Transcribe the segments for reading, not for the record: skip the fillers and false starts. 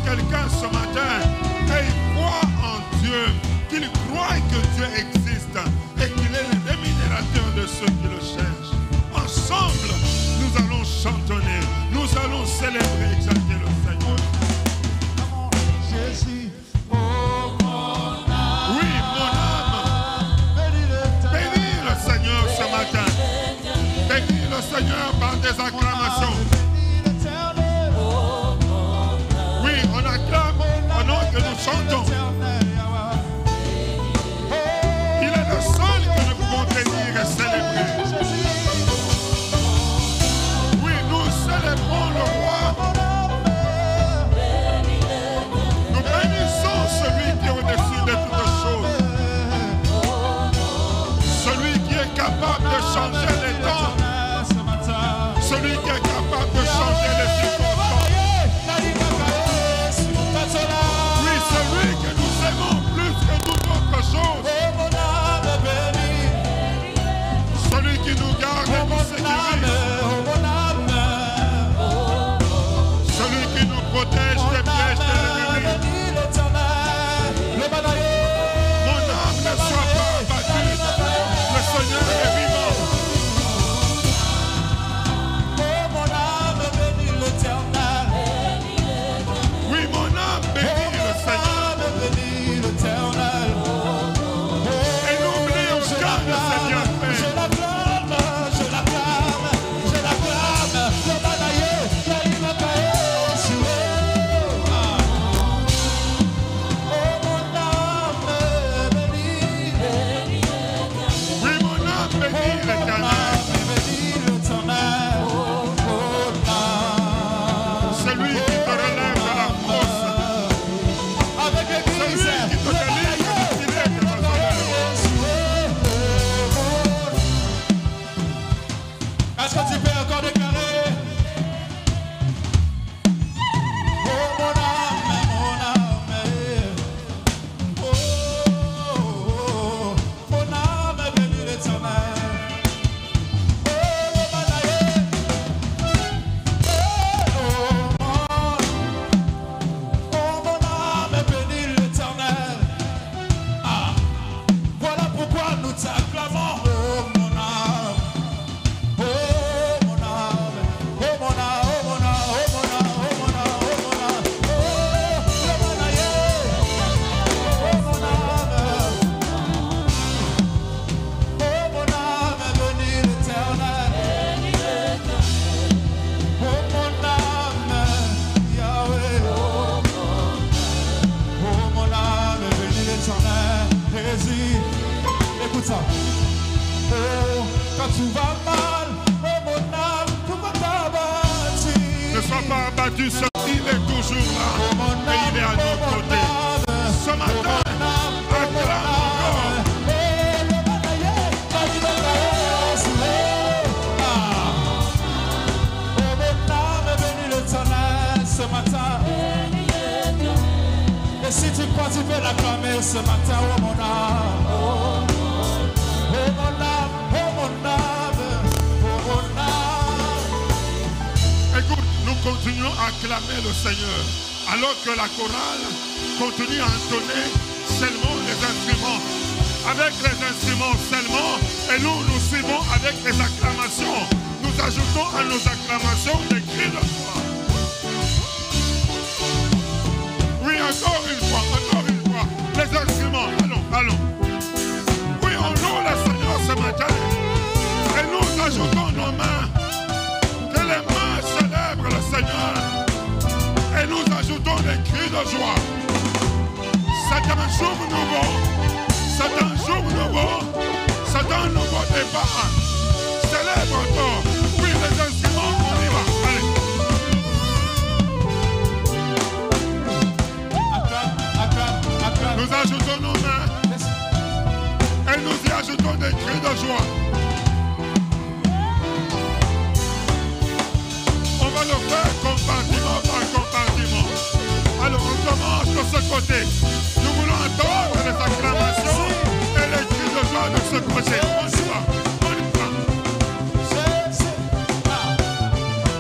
quelqu'un ce matin et il croit en Dieu, qu'il croit que Dieu existe et qu'il est le rémunérateur de ceux qui le cherchent. Ensemble, nous allons chantonner, nous allons célébrer, exalter le Seigneur. Jésus, oh mon âme. Oui, mon âme, bénis le Seigneur ce matin. Bénis le Seigneur par des acclamations. Oui, on acclame pendant que nous chantons. Il est le seul que nous pouvons bénir et célébrer. Oui, nous célébrons le roi. Nous bénissons celui qui est au-dessus de toutes choses. Celui qui est capable de changer les temps. Celui qui est capable de changer les circonstances. Oui, celui que nous aimons plus que toute autre chose. Celui qui nous garde et nous sécurise. Celui qui nous protège des pièges de l'ennemi. Mon âme ne soit pas abattue. Le Seigneur est vivant. Oui, mon âme bénit le Seigneur. Et n'oublie aucun de ses bienfaits. Oui, mon âme bénit l'Éternel. Celui qui te relève de la fosse. Celui qui te délivre du filet de la soleil. Est-ce que tu peux encore déclarer? Oh mon âme, oh, oh, mon âme bénit l'Éternel. Oh mon âme bénit l'Éternel. Ah, voilà pourquoi nous t'acclamons. Oh mon âme. Oh mon âme, oh mon âme, oh mon âme, oh mon âme, oh mon âme, oh mon âme, oh mon âme, bénis l'Éternel. Oh mon âme, Yahweh. Oh mon âme, bénis l'Éternel. Jésus, écoute ça. Oh, quand tu vas mal, oh mon âme, pourquoi t'abattu? Ne sois pas abattu, il est toujours là et il est à nos côtés. Ce matin, acclame encore. Oh mon âme, bénis l'Éternel ce matin. Et si tu crois, tu peux l'acclamer ce matin, oh mon âme. Oh mon âme, oh mon âme, oh mon âme. Écoute, nous continuons à acclamer le Seigneur alors que la chorale continue à entonner seulement les instruments. Avec les instruments seulement, et nous suivons avec les acclamations. Nous ajoutons à nos acclamations des cris de joie. Oui, encore une fois, les instruments, allons. Oui, on loue le Seigneur ce matin et nous ajoutons nos mains. Que les mains célèbrent le Seigneur et nous ajoutons des cris de joie. C'est un jour nouveau, c'est un nouveau départ. Célèbre encore. Oui, les instruments, on y va. Allez. Nous ajoutons nos mains et nous y ajoutons des cris de joie. On va le faire compartiment par compartiment. Alors on commence de ce côté. Nous voulons entendre les acclamations et les cris de joie de ce côté. On y va.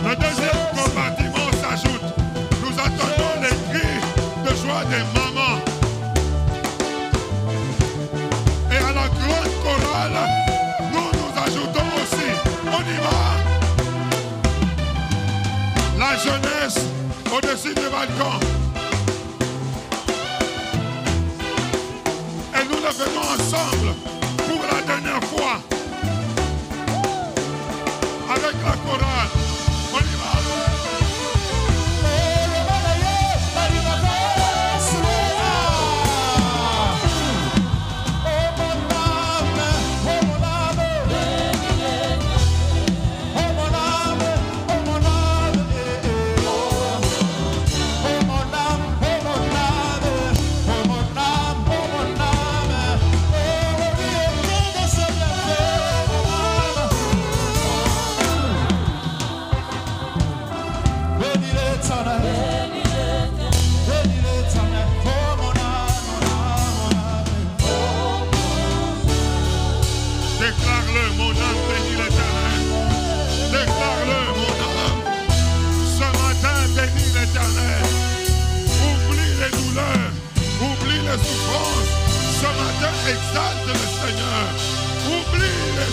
Le deuxième compartiment s'ajoute. Nous attendons les cris la jeunesse au-dessus des balcons. Et nous le faisons ensemble pour la dernière fois. Avec la chorale. On y va. Déclare-le, mon âme bénit l'Éternel. Déclare-le, mon âme. Ce matin, bénis l'Éternel. Oublie les douleurs, oublie les souffrances. Ce matin, exalte le Seigneur. Oublie les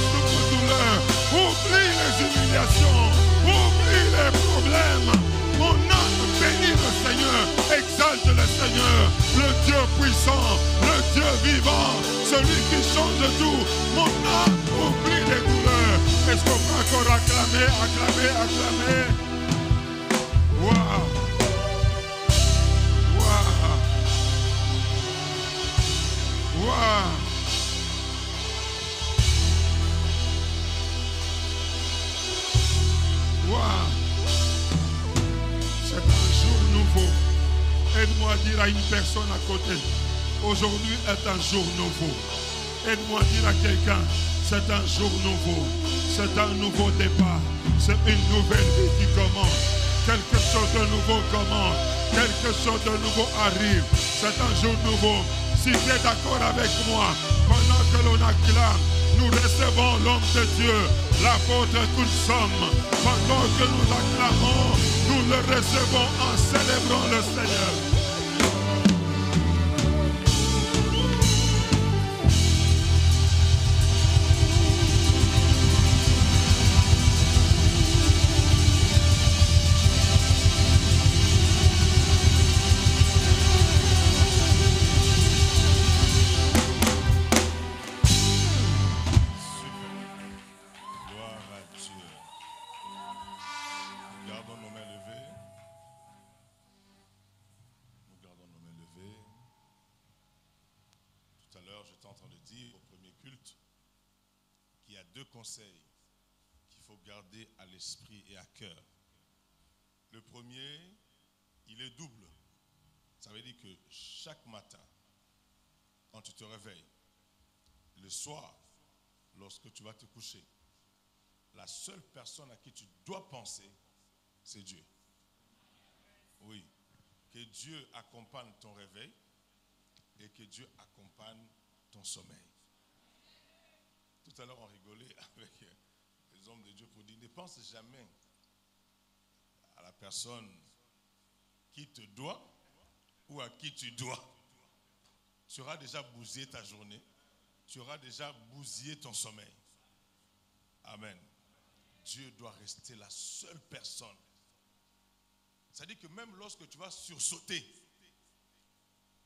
douleurs, oublie les humiliations, oublie les problèmes. Mon âme bénit le Seigneur. Exalte le Seigneur, le Dieu puissant, le Dieu vivant, celui qui change tout. Mon âme oublie les douleurs. Est-ce qu'on peut encore acclamer, acclamer, acclamer? Waouh! Waouh! Waouh! Waouh! C'est un jour nouveau. Aide-moi à dire à une personne à côté, aujourd'hui est un jour nouveau. Aide-moi à dire à quelqu'un, c'est un jour nouveau. C'est un nouveau départ. C'est une nouvelle vie qui commence. Quelque chose de nouveau commence. Quelque chose de nouveau arrive. C'est un jour nouveau. Si tu es d'accord avec moi, pendant que l'on acclame, nous recevons l'homme de Dieu, l'apôtre que nous sommes. Pendant que nous acclamons, nous le recevons en célébrant le Seigneur. Conseils qu'il faut garder à l'esprit et à cœur. Le premier, il est double. Ça veut dire que chaque matin, quand tu te réveilles, le soir, lorsque tu vas te coucher, la seule personne à qui tu dois penser, c'est Dieu. Oui, que Dieu accompagne ton réveil et que Dieu accompagne ton sommeil. Tout à l'heure, on rigolait avec les hommes de Dieu pour dire, ne pense jamais à la personne qui te doit ou à qui tu dois. Tu auras déjà bousillé ta journée. Tu auras déjà bousillé ton sommeil. Amen. Dieu doit rester la seule personne. C'est-à-dire que même lorsque tu vas sursauter,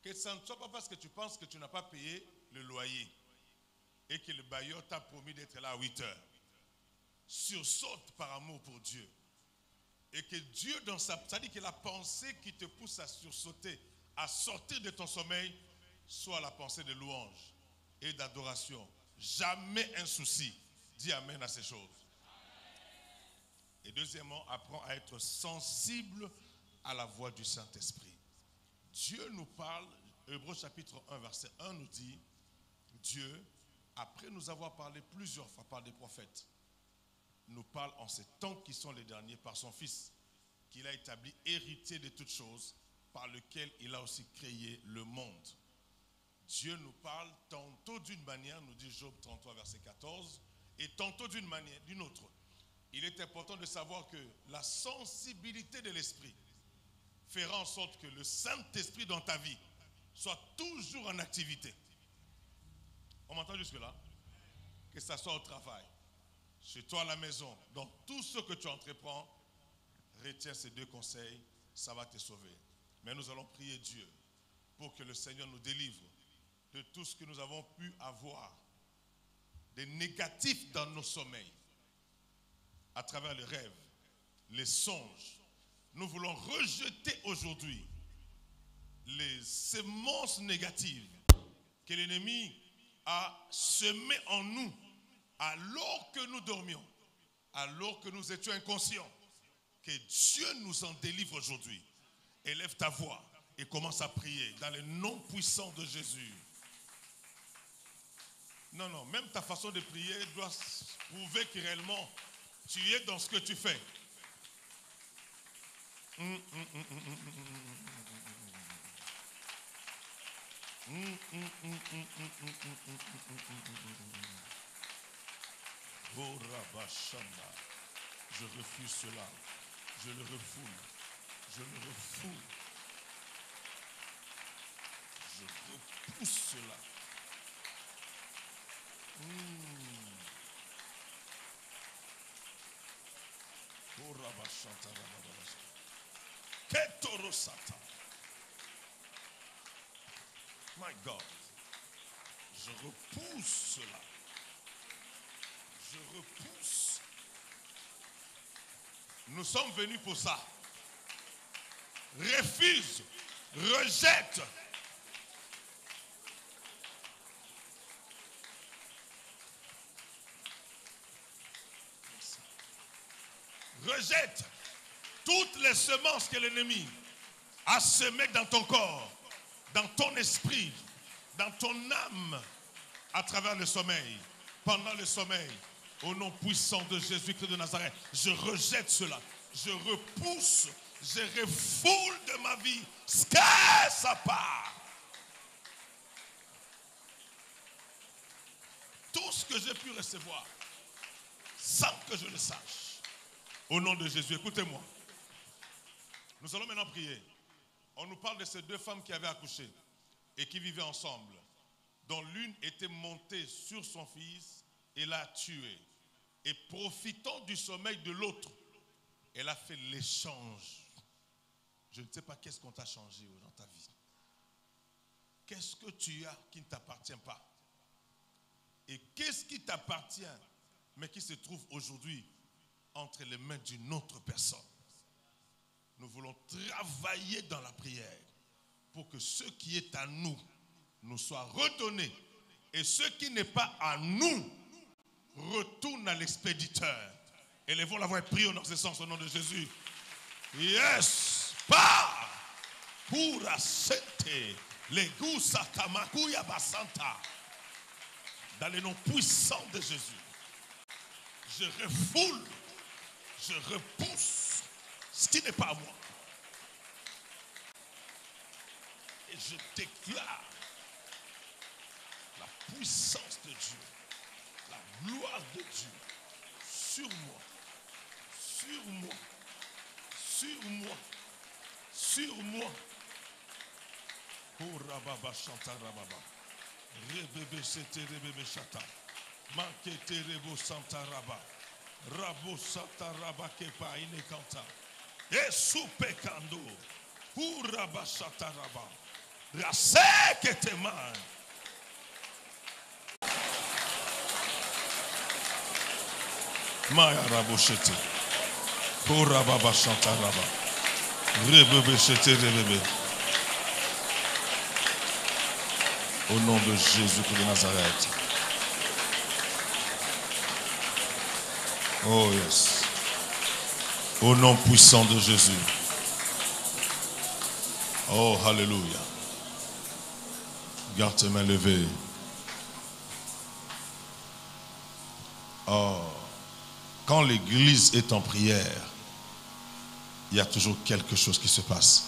que ça ne soit pas parce que tu penses que tu n'as pas payé le loyer et que le bailleur t'a promis d'être là à 8 heures. Sursaute par amour pour Dieu. Et que Dieu, dans sa... c'est-à-dire que la pensée qui te pousse à sursauter, à sortir de ton sommeil, soit la pensée de louange et d'adoration. Jamais un souci. Dis amen à ces choses. Et deuxièmement, apprends à être sensible à la voix du Saint-Esprit. Dieu nous parle, Hébreux chapitre 1, verset 1 nous dit, Dieu, après nous avoir parlé plusieurs fois par des prophètes, nous parle en ces temps qui sont les derniers par son Fils, qu'il a établi héritier de toutes choses, par lequel il a aussi créé le monde. Dieu nous parle tantôt d'une manière, nous dit Job 33, verset 14, et tantôt d'une manière, d'une autre. Il est important de savoir que la sensibilité de l'esprit fera en sorte que le Saint-Esprit dans ta vie soit toujours en activité. On m'entend jusque-là? Que ça soit au travail, chez toi à la maison, dans tout ce que tu entreprends, Retiens ces deux conseils, ça va te sauver. Mais nous allons prier Dieu pour que le Seigneur nous délivre de tout ce que nous avons pu avoir, des négatifs dans nos sommeils, à travers les rêves, les songes. Nous voulons rejeter aujourd'hui les semences négatives que l'ennemi a semées en nous alors que nous dormions, alors que nous étions inconscients. Que Dieu nous en délivre aujourd'hui. Élève ta voix et commence à prier dans le nom puissant de Jésus. Non, non, même ta façon de prier doit prouver que réellement tu es dans ce que tu fais. Oh Rabashanda, je refuse cela, je le refoule, je le refoule, je repousse cela. Oh Rabashanta Rababashanta, Ketorosata. My God, je repousse cela. Je repousse. Nous sommes venus pour ça. Refuse, rejette. Rejette toutes les semences que l'ennemi a semées dans ton corps, dans ton esprit, dans ton âme, à travers le sommeil, pendant le sommeil. Au nom puissant de Jésus-Christ de Nazareth, je rejette cela. Je repousse, je refoule de ma vie ce que ça part. Tout ce que j'ai pu recevoir, sans que je le sache. Au nom de Jésus, écoutez-moi. Nous allons maintenant prier. On nous parle de ces deux femmes qui avaient accouché et qui vivaient ensemble, dont l'une était montée sur son fils et l'a tué. Et profitant du sommeil de l'autre, elle a fait l'échange. Je ne sais pas qu'est-ce qu'on t'a changé dans ta vie. Qu'est-ce que tu as qui ne t'appartient pas? Et qu'est-ce qui t'appartient, mais qui se trouve aujourd'hui entre les mains d'une autre personne? Nous voulons travailler dans la prière pour que ce qui est à nous nous soit redonné. Et ce qui n'est pas à nous retourne à l'expéditeur. Élevons la voix et prions dans ce sens au nom de Jésus. Yes! Pa! Pura sente. Les goussa kamakuya basanta. Dans le nom puissant de Jésus. Je refoule. Je repousse ce qui n'est pas à moi. Et je déclare la puissance de Dieu. La gloire de Dieu sur moi, sur moi, sur moi, sur moi. Oh rababa chanta rababa, rebebe sete rebebe chata, mankete rebo santa raba, rabo santa raba kepa inekanta, esupe kando, oh raba chata raba, rase kete man. Maya rabochete. Kora baba chanta raba. Rebebe chete rebebe. Au nom de Jésus-Christ de Nazareth. Oh yes. Au nom puissant de Jésus. Oh hallelujah. Garde tes mains levées. Oh. Quand l'église est en prière, il y a toujours quelque chose qui se passe.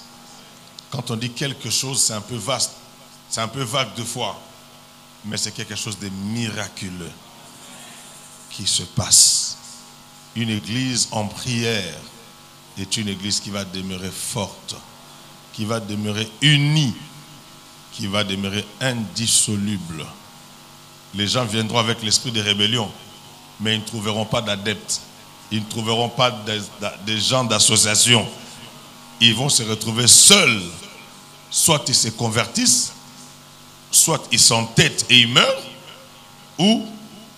Quand on dit quelque chose, c'est un peu vaste, c'est un peu vague de foi, mais c'est quelque chose de miraculeux qui se passe. Une église en prière est une église qui va demeurer forte, qui va demeurer unie, qui va demeurer indissoluble. Les gens viendront avec l'esprit de rébellion, mais ils ne trouveront pas d'adeptes. Ils ne trouveront pas des gens d'association. Ils vont se retrouver seuls. Soit ils se convertissent, soit ils s'entêtent et ils meurent, ou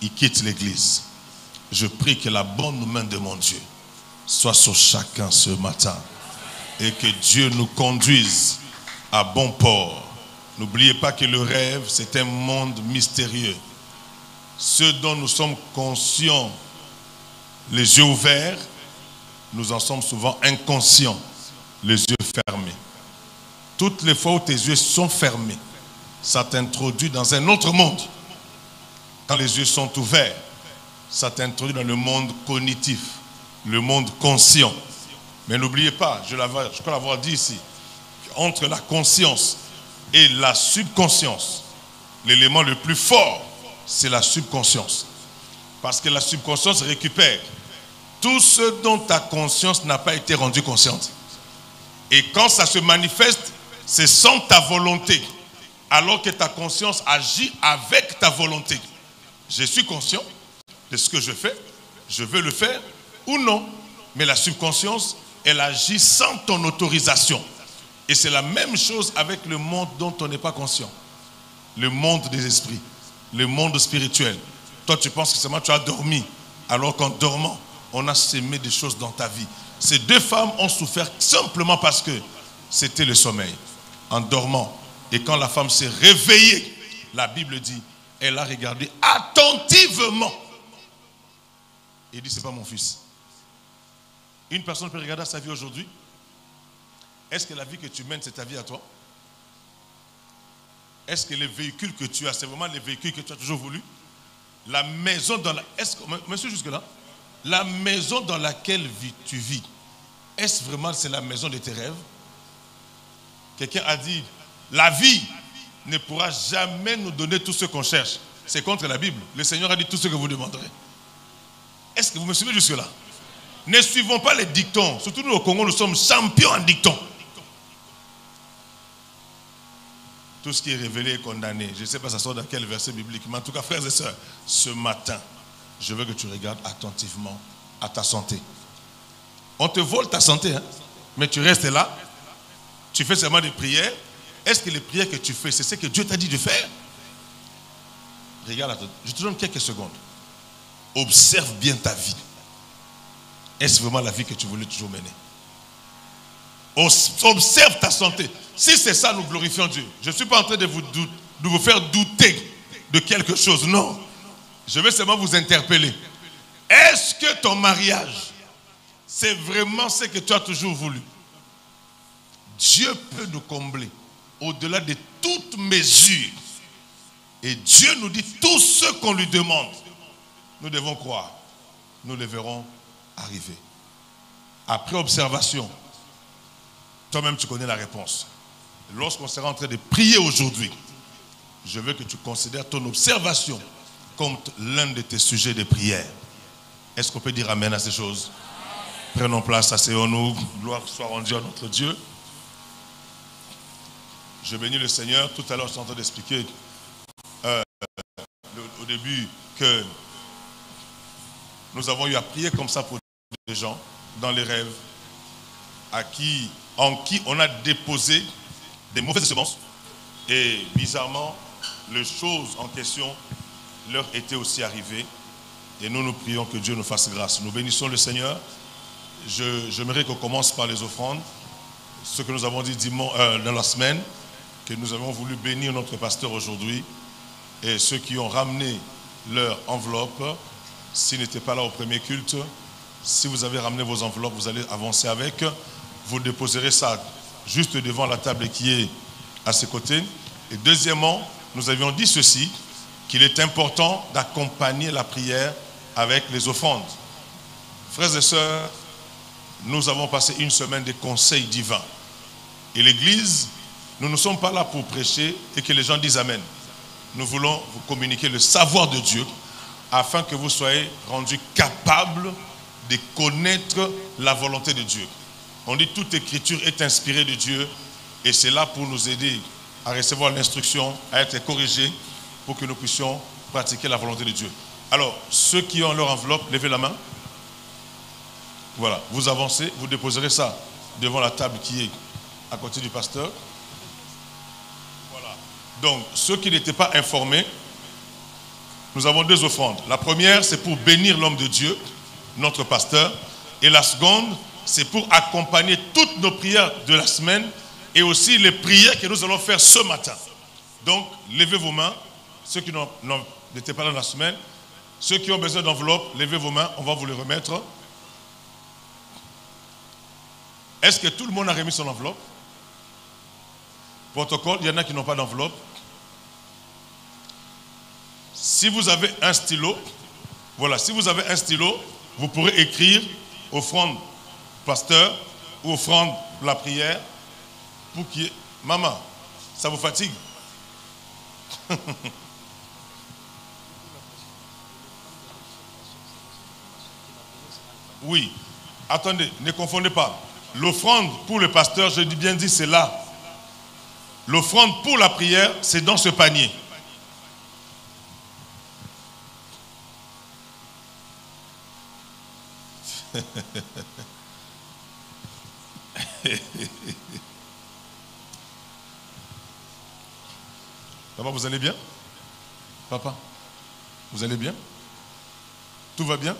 ils quittent l'église. Je prie que la bonne main de mon Dieu soit sur chacun ce matin et que Dieu nous conduise à bon port. N'oubliez pas que le rêve, c'est un monde mystérieux. Ce dont nous sommes conscients, les yeux ouverts, nous en sommes souvent inconscients, les yeux fermés. Toutes les fois où tes yeux sont fermés, ça t'introduit dans un autre monde. Quand les yeux sont ouverts, ça t'introduit dans le monde cognitif, le monde conscient. Mais n'oubliez pas, je crois l'avoir dit ici, entre la conscience et la subconscience, l'élément le plus fort, c'est la subconscience. Parce que la subconscience récupère tout ce dont ta conscience n'a pas été rendue consciente. Et quand ça se manifeste, c'est sans ta volonté. Alors que ta conscience agit avec ta volonté. Je suis conscient de ce que je fais, je veux le faire ou non. Mais la subconscience, elle agit sans ton autorisation. Et c'est la même chose avec le monde dont on n'est pas conscient. Le monde des esprits, le monde spirituel. Toi, tu penses que seulement tu as dormi, alors qu'en dormant, on a sémé des choses dans ta vie. Ces deux femmes ont souffert simplement parce que c'était le sommeil. En dormant. Et quand la femme s'est réveillée, la Bible dit, elle a regardé attentivement. Et il dit, c'est pas mon fils. Une personne peut regarder sa vie aujourd'hui. Est-ce que la vie que tu mènes, c'est ta vie à toi? Est-ce que les véhicules que tu as, c'est vraiment les véhicules que tu as toujours voulu? La maison dans la... Monsieur, jusque-là, la maison dans laquelle tu vis, est-ce vraiment c'est la maison de tes rêves? Quelqu'un a dit, la vie ne pourra jamais nous donner tout ce qu'on cherche. C'est contre la Bible. Le Seigneur a dit tout ce que vous demanderez. Est-ce que vous me suivez jusque-là? Ne suivons pas les dictons. Surtout nous au Congo, nous sommes champions en dictons. Tout ce qui est révélé est condamné. Je ne sais pas ça sort dans quel verset biblique. Mais en tout cas, frères et sœurs, ce matin, je veux que tu regardes attentivement à ta santé. On te vole ta santé, hein? Mais tu restes là. Tu fais seulement des prières. Est-ce que les prières que tu fais, c'est ce que Dieu t'a dit de faire? Regarde, je te donne quelques secondes. Observe bien ta vie. Est-ce vraiment la vie que tu voulais toujours mener? Observe ta santé. Si c'est ça, nous glorifions Dieu. Je ne suis pas en train de vous faire douter de quelque chose. Non. Je vais seulement vous interpeller. Est-ce que ton mariage, c'est vraiment ce que tu as toujours voulu? Dieu peut nous combler au-delà de toute mesure. Et Dieu nous dit tout ce qu'on lui demande. Nous devons croire. Nous le verrons arriver. Après observation, toi-même tu connais la réponse. Lorsqu'on sera en train de prier aujourd'hui, je veux que tu considères ton observation comme l'un de tes sujets de prière. Est-ce qu'on peut dire amen à ces choses? Prenons place, asseyons-nous. Gloire soit rendue à notre Dieu. Je bénis le Seigneur. Tout à l'heure, je suis en train d'expliquer au début que nous avons eu à prier comme ça pour des gens dans les rêves en qui on a déposé des mauvaises semences. Et bizarrement, les choses en question leur étaient aussi arrivées. Et nous prions que Dieu nous fasse grâce. Nous bénissons le Seigneur. J'aimerais qu'on commence par les offrandes. Ce que nous avons dit dans la semaine, que nous avons voulu bénir notre pasteur aujourd'hui. Et ceux qui ont ramené leur enveloppe, s'ils n'étaient pas là au premier culte, si vous avez ramené vos enveloppes, vous allez avancer avec. Vous déposerez ça juste devant la table qui est à ses côtés. Et deuxièmement, nous avions dit ceci, qu'il est important d'accompagner la prière avec les offrandes. Frères et sœurs, nous avons passé une semaine de conseils divins. Et l'Église, nous ne sommes pas là pour prêcher et que les gens disent Amen. Nous voulons vous communiquer le savoir de Dieu afin que vous soyez rendus capables de connaître la volonté de Dieu. On dit toute écriture est inspirée de Dieu et c'est là pour nous aider à recevoir l'instruction, à être corrigés pour que nous puissions pratiquer la volonté de Dieu. Alors, ceux qui ont leur enveloppe, levez la main. Voilà, vous avancez, vous déposerez ça devant la table qui est à côté du pasteur. Voilà. Donc, ceux qui n'étaient pas informés, nous avons 2 offrandes. La première, c'est pour bénir l'homme de Dieu, notre pasteur. Et la seconde, c'est pour accompagner toutes nos prières de la semaine et aussi les prières que nous allons faire ce matin. Donc, levez vos mains. Ceux qui n'étaient pas là la semaine, ceux qui ont besoin d'enveloppes, levez vos mains, on va vous les remettre. Est-ce que tout le monde a remis son enveloppe? Protocole, il y en a qui n'ont pas d'enveloppe. Si vous avez un stylo, voilà, si vous avez un stylo, vous pourrez écrire offrande pasteur ou offrande pour la prière pour qu'il y ait... Maman, ça vous fatigue? Oui, attendez, ne confondez pas. L'offrande pour le pasteur, je dis bien dit, c'est là. L'offrande pour la prière, c'est dans ce panier. Papa, vous allez bien? Papa, vous allez bien? Tout va bien?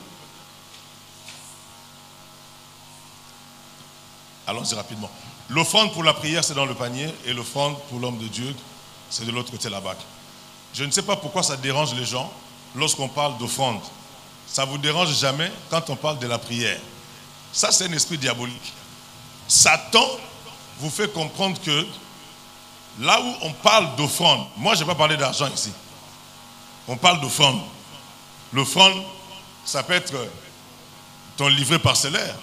Allons-y rapidement. L'offrande pour la prière, c'est dans le panier, et l'offrande pour l'homme de Dieu, c'est de l'autre côté là-bas. Je ne sais pas pourquoi ça dérange les gens lorsqu'on parle d'offrande. Ça ne vous dérange jamais quand on parle de la prière. Ça, c'est un esprit diabolique. Satan vous fait comprendre que là où on parle d'offrande, moi je ne vais pas parler d'argent ici. On parle d'offrande. L'offrande, ça peut être ton livret parcellaire.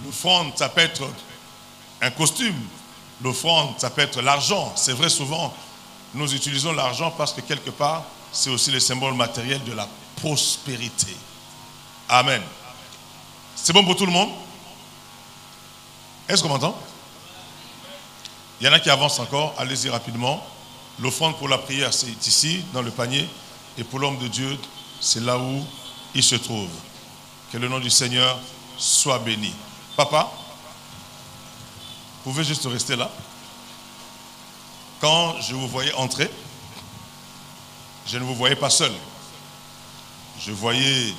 L'offrande, ça peut être un costume. L'offrande, ça peut être l'argent. C'est vrai, souvent, nous utilisons l'argent parce que quelque part, c'est aussi le symbole matériel de la prospérité. Amen. C'est bon pour tout le monde? Est-ce qu'on m'entend? Il y en a qui avancent encore. Allez-y rapidement. L'offrande pour la prière, c'est ici, dans le panier. Et pour l'homme de Dieu, c'est là où il se trouve. Que le nom du Seigneur soit béni. Papa, vous pouvez juste rester là. Quand je vous voyais entrer, je ne vous voyais pas seul. Je voyais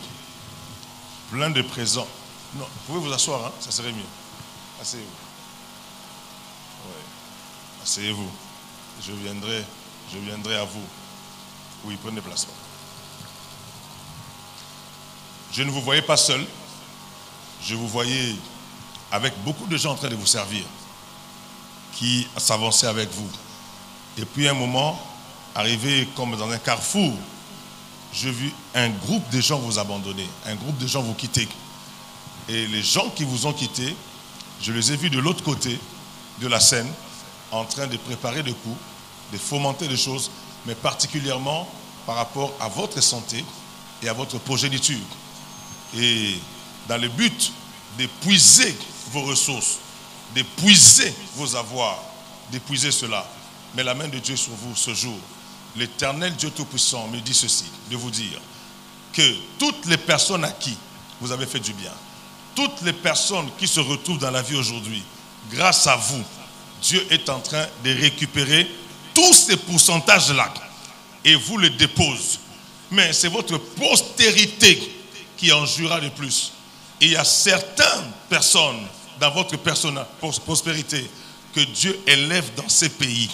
plein de présents. Non, vous pouvez vous asseoir, hein, ça serait mieux. Asseyez-vous. Ouais. Asseyez-vous. Je viendrai à vous. Oui, prenez place. Je ne vous voyais pas seul. Je vous voyais avec beaucoup de gens en train de vous servir, qui s'avançaient avec vous. Et puis à un moment, arrivé comme dans un carrefour, j'ai vu un groupe de gens vous abandonner, un groupe de gens vous quitter. Et les gens qui vous ont quitté, je les ai vus de l'autre côté de la scène, en train de préparer des coups, de fomenter des choses, mais particulièrement par rapport à votre santé et à votre progéniture. Et dans le but d'épuiser vos ressources, d'épuiser vos avoirs, d'épuiser cela. Mais la main de Dieu sur vous ce jour. L'Éternel Dieu Tout-Puissant me dit ceci, de vous dire que toutes les personnes à qui vous avez fait du bien, toutes les personnes qui se retrouvent dans la vie aujourd'hui, grâce à vous, Dieu est en train de récupérer tous ces pourcentages-là et vous les dépose. Mais c'est votre postérité qui en jouera le plus. Et il y a certaines personnes dans votre prospérité que Dieu élève dans ces pays.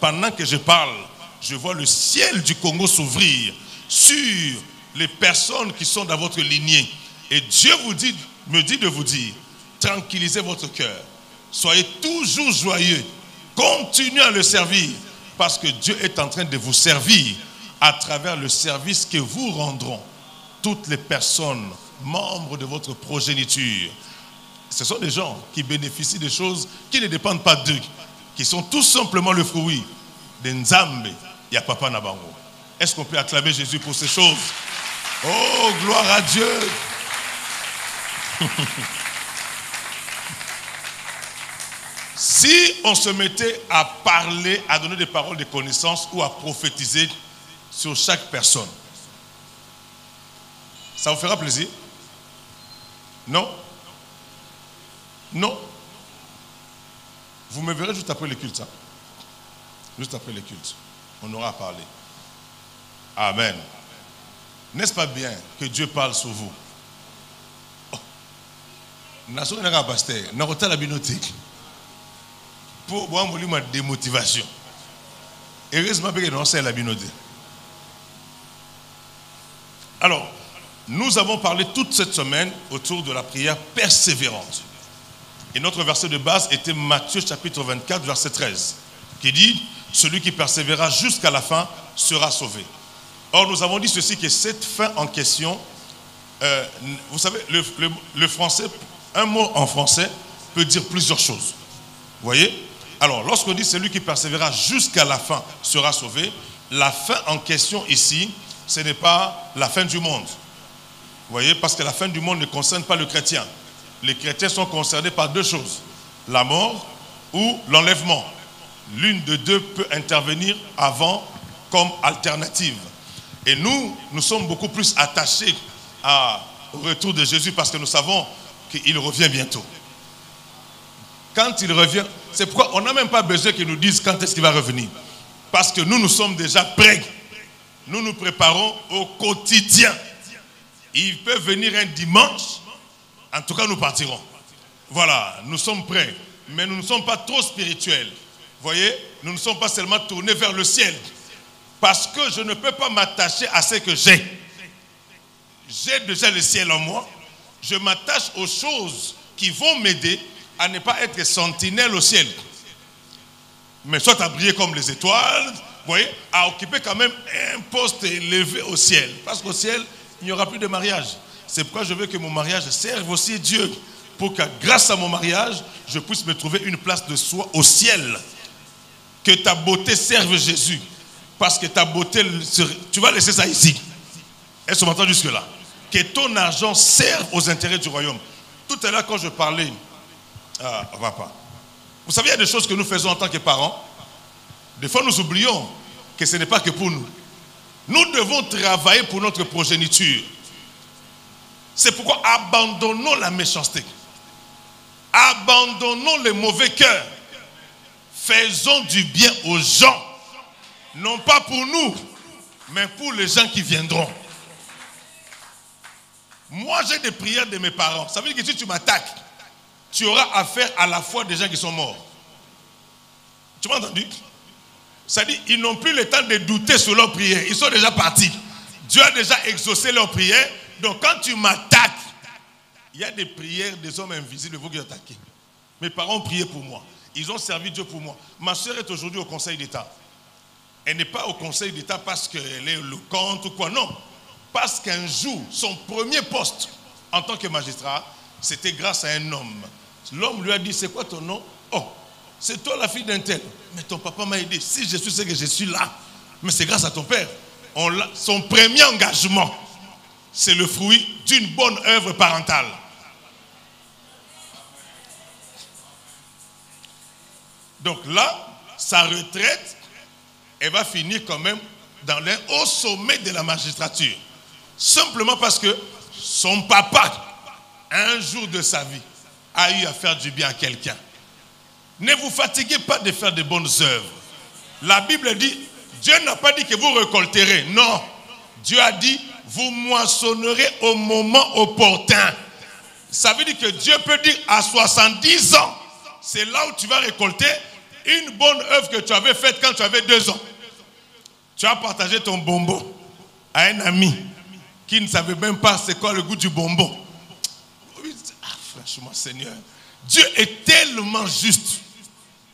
Pendant que je parle, je vois le ciel du Congo s'ouvrir sur les personnes qui sont dans votre lignée. Et Dieu me dit de vous dire, tranquillisez votre cœur. Soyez toujours joyeux. Continuez à le servir. Parce que Dieu est en train de vous servir à travers le service que vous rendront. Toutes les personnes membres de votre progéniture. Ce sont des gens qui bénéficient de choses qui ne dépendent pas d'eux, qui sont tout simplement le fruit de Nzambe et Papa Nabango. Est-ce qu'on peut acclamer Jésus pour ces choses? Oh, gloire à Dieu! Si on se mettait à parler, à donner des paroles de connaissance ou à prophétiser sur chaque personne, ça vous fera plaisir? Non? Non. Vous me verrez juste après le culte. Hein? Juste après le culte. On aura à parler. Amen. N'est-ce pas bien que Dieu parle sur vous? Nation n'a pas pasteur. N'a pas la bibliothèque. Pour moi, il y a des motivations. Heureusement que nous avons la bibliothèque. Alors, nous avons parlé toute cette semaine autour de la prière persévérante. Et notre verset de base était Matthieu chapitre 24, verset 13, qui dit « Celui qui persévérera jusqu'à la fin sera sauvé ». Or, nous avons dit ceci, que cette fin en question, vous savez, le français, un mot en français peut dire plusieurs choses. Vous voyez? Alors, lorsqu'on dit « Celui qui persévérera jusqu'à la fin sera sauvé », la fin en question ici, ce n'est pas la fin du monde. Vous voyez, parce que la fin du monde ne concerne pas le chrétien. Les chrétiens sont concernés par deux choses, la mort ou l'enlèvement. L'une de deux peut intervenir avant comme alternative. Et nous sommes beaucoup plus attachés au retour de Jésus parce que nous savons qu'il revient bientôt. Quand il revient, c'est pourquoi on n'a même pas besoin qu'il nous dise quand est-ce qu'il va revenir. Parce que nous sommes déjà prêts. Nous nous préparons au quotidien. Il peut venir un dimanche, en tout cas nous partirons. Voilà, nous sommes prêts. Mais nous ne sommes pas trop spirituels. Vous voyez, nous ne sommes pas seulement tournés vers le ciel. Parce que je ne peux pas m'attacher à ce que j'ai. J'ai déjà le ciel en moi. Je m'attache aux choses qui vont m'aider à ne pas être sentinelle au ciel. Mais soit à briller comme les étoiles, vous voyez, à occuper quand même un poste élevé au ciel. Parce qu'au ciel, il n'y aura plus de mariage. C'est pourquoi je veux que mon mariage serve aussi Dieu. Pour que grâce à mon mariage, je puisse me trouver une place de soi au ciel. Que ta beauté serve Jésus. Parce que ta beauté, tu vas laisser ça ici. Est-ce qu'on m'entend jusque-là? Que ton argent serve aux intérêts du royaume. Tout à l'heure, quand je parlais, on va pas. Vous savez, il y a des choses que nous faisons en tant que parents. Des fois, nous oublions que ce n'est pas que pour nous. Nous devons travailler pour notre progéniture. C'est pourquoi abandonnons la méchanceté. Abandonnons les mauvais cœurs. Faisons du bien aux gens. Non pas pour nous, mais pour les gens qui viendront. Moi, j'ai des prières de mes parents. Ça veut dire que si tu m'attaques, tu auras affaire à la fois des gens qui sont morts. Tu m'as entendu? Ça dit, ils n'ont plus le temps de douter sur leurs prières. Ils sont déjà partis. Dieu a déjà exaucé leurs prières. Donc quand tu m'attaques, il y a des prières des hommes invisibles, vous qui attaquez. Mes parents ont prié pour moi. Ils ont servi Dieu pour moi. Ma soeur est aujourd'hui au Conseil d'État. Elle n'est pas au Conseil d'État parce qu'elle est éloquente ou quoi, non. Parce qu'un jour, son premier poste en tant que magistrat, c'était grâce à un homme. L'homme lui a dit, c'est quoi ton nom? Oh, c'est toi la fille d'un tel. Mais ton papa m'a aidé. Si je suis ce que je suis là, mais c'est grâce à ton père. Son premier engagement, c'est le fruit d'une bonne œuvre parentale. Donc là, sa retraite, elle va finir quand même dans le haut sommet de la magistrature. Simplement parce que son papa, un jour de sa vie, a eu à faire du bien à quelqu'un. Ne vous fatiguez pas de faire de bonnes œuvres. La Bible dit, Dieu n'a pas dit que vous récolterez. Non. Dieu a dit, vous moissonnerez au moment opportun. Ça veut dire que Dieu peut dire à 70 ans, c'est là où tu vas récolter une bonne œuvre que tu avais faite quand tu avais 2 ans. Tu as partagé ton bonbon à un ami qui ne savait même pas c'est quoi le goût du bonbon. Franchement, Seigneur, Dieu est tellement juste,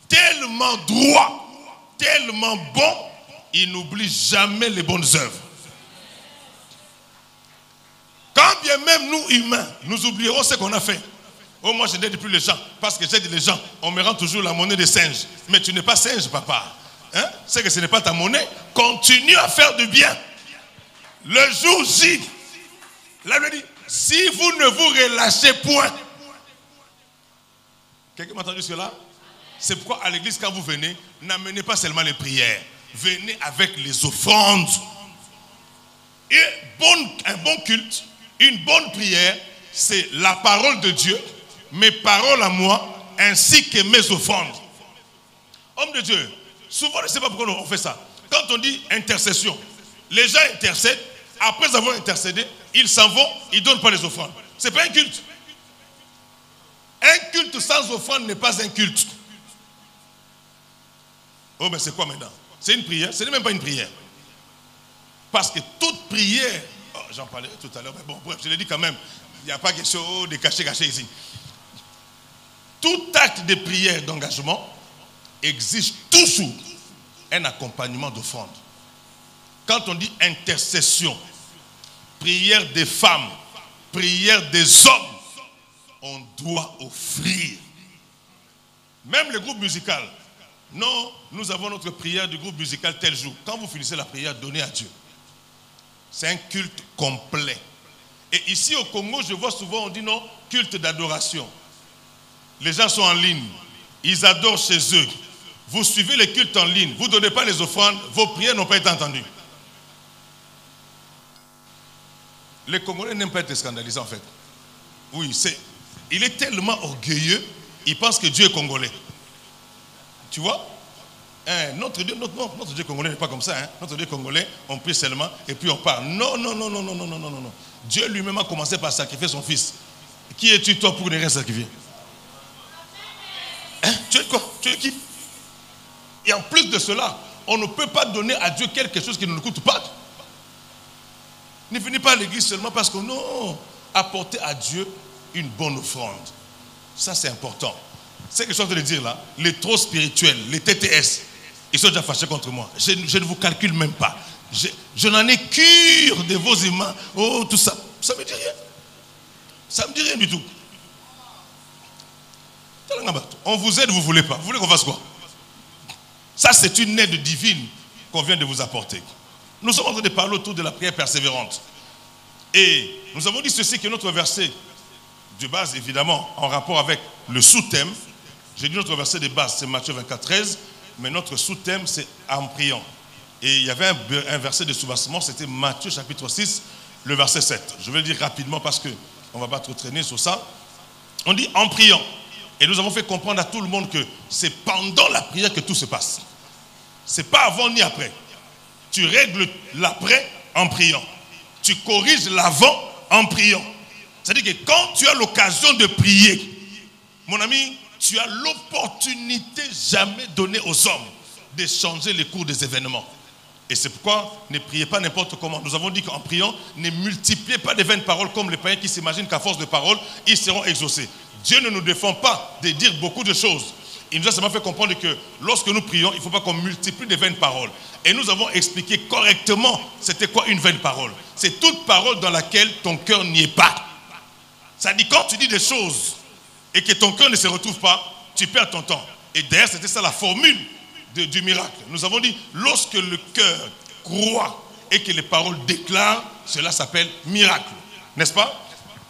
tellement droit, tellement bon, il n'oublie jamais les bonnes œuvres. Quand bien même nous, humains, nous oublierons ce qu'on a fait. Oh, moi, je n'aide plus les gens, parce que j'aide les gens. On me rend toujours la monnaie des singes. Mais tu n'es pas singe, papa. Hein? C'est que ce n'est pas ta monnaie. Continue à faire du bien. Le jour J, là, il dit, si vous ne vous relâchez point. Quelqu'un m'a entendu cela? C'est pourquoi à l'église, quand vous venez, n'amenez pas seulement les prières. Venez avec les offrandes. Et un bon culte, une bonne prière, c'est la parole de Dieu, mes paroles à moi, ainsi que mes offrandes. Homme de Dieu, souvent, je ne sais pas pourquoi on fait ça. Quand on dit intercession, les gens intercèdent, après avoir intercédé, ils s'en vont, ils ne donnent pas les offrandes. Ce n'est pas un culte. Un culte sans offrande n'est pas un culte. Oh, mais c'est quoi maintenant? C'est une prière? Ce n'est même pas une prière. Parce que toute prière, oh, j'en parlais tout à l'heure, mais bon, bref, je l'ai dit quand même, il n'y a pas question de cacher ici. Tout acte de prière, d'engagement, exige toujours un accompagnement d'offrande. Quand on dit intercession, prière des femmes, prière des hommes, on doit offrir. Même le groupe musical. Non, nous avons notre prière du groupe musical tel jour. Quand vous finissez la prière, donnez à Dieu. C'est un culte complet. Et ici au Congo, je vois souvent, on dit non, culte d'adoration. Les gens sont en ligne, ils adorent chez eux. Vous suivez les cultes en ligne, vous ne donnez pas les offrandes, vos prières n'ont pas été entendues. Les Congolais n'aiment pas être scandalisés en fait. Oui, il est tellement orgueilleux, il pense que Dieu est congolais. Tu vois? Notre Dieu congolais n'est pas comme ça. Hein? Notre Dieu congolais, on prie seulement et puis on part. Non. Dieu lui-même a commencé par sacrifier son fils. Qui es-tu toi pour ne rien sacrifier? Hein? Tu es quoi? Tu es qui? Et en plus de cela, on ne peut pas donner à Dieu quelque chose qui ne nous coûte pas. Ne venez pas à l'église seulement parce que non, apporter à Dieu une bonne offrande. Ça c'est important. C'est ce que je suis en train de dire là, les trop spirituels, les TTS, ils sont déjà fâchés contre moi. Je ne vous calcule même pas. Je n'en ai cure de vos humains. Oh, tout ça. Ça ne me dit rien. Ça ne me dit rien du tout. On vous aide, vous ne voulez pas. Vous voulez qu'on fasse quoi? Ça, c'est une aide divine qu'on vient de vous apporter. Nous sommes en train de parler autour de la prière persévérante. Et nous avons dit ceci, que notre verset de base, évidemment, en rapport avec le sous-thème, j'ai dit notre verset de base, c'est Matthieu 24, 13, mais notre sous-thème, c'est en priant. Et il y avait un verset de soubassement, c'était Matthieu chapitre 6, le verset 7. Je vais le dire rapidement parce qu'on ne va pas trop traîner sur ça. On dit en priant. Et nous avons fait comprendre à tout le monde que c'est pendant la prière que tout se passe. Ce n'est pas avant ni après. Tu règles l'après en priant. Tu corriges l'avant en priant. C'est-à-dire que quand tu as l'occasion de prier, mon ami, tu as l'opportunité jamais donnée aux hommes de changer les cours des événements. Et c'est pourquoi ne priez pas n'importe comment. Nous avons dit qu'en priant, ne multipliez pas des vaines paroles comme les païens qui s'imaginent qu'à force de paroles, ils seront exaucés. Dieu ne nous défend pas de dire beaucoup de choses. Il nous a seulement fait comprendre que lorsque nous prions, il ne faut pas qu'on multiplie des vaines paroles. Et nous avons expliqué correctement c'était quoi une vaine parole. C'est toute parole dans laquelle ton cœur n'y est pas. Ça dit quand tu dis des choses et que ton cœur ne se retrouve pas, tu perds ton temps. Et d'ailleurs, c'était ça la formule du miracle. Nous avons dit, lorsque le cœur croit et que les paroles déclarent, cela s'appelle miracle. N'est-ce pas?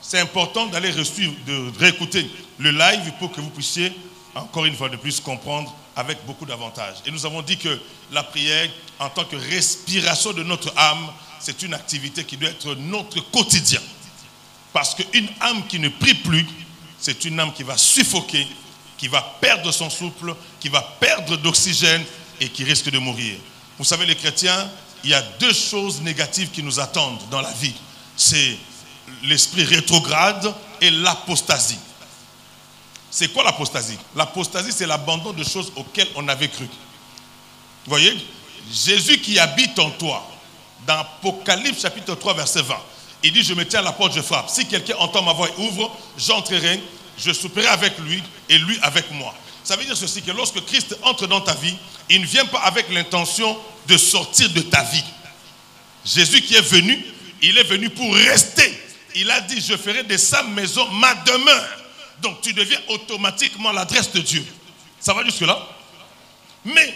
C'est important d'aller de réécouter le live pour que vous puissiez, encore une fois de plus, comprendre avec beaucoup d'avantages. Et nous avons dit que la prière, en tant que respiration de notre âme, c'est une activité qui doit être notre quotidien. Parce qu'une âme qui ne prie plus, c'est une âme qui va suffoquer, qui va perdre son souffle, qui va perdre d'oxygène et qui risque de mourir. Vous savez, les chrétiens, il y a deux choses négatives qui nous attendent dans la vie. C'est l'esprit rétrograde et l'apostasie. C'est quoi l'apostasie? L'apostasie, c'est l'abandon de choses auxquelles on avait cru. Vous voyez? Jésus qui habite en toi, dans Apocalypse chapitre 3, verset 20, il dit, je me tiens à la porte, je frappe. Si quelqu'un entend ma voix et ouvre, j'entrerai, je souperai avec lui et lui avec moi. Ça veut dire ceci, que lorsque Christ entre dans ta vie, il ne vient pas avec l'intention de sortir de ta vie. Jésus qui est venu, il est venu pour rester. Il a dit, je ferai de sa maison ma demeure. Donc tu deviens automatiquement l'adresse de Dieu. Ça va jusque-là? Mais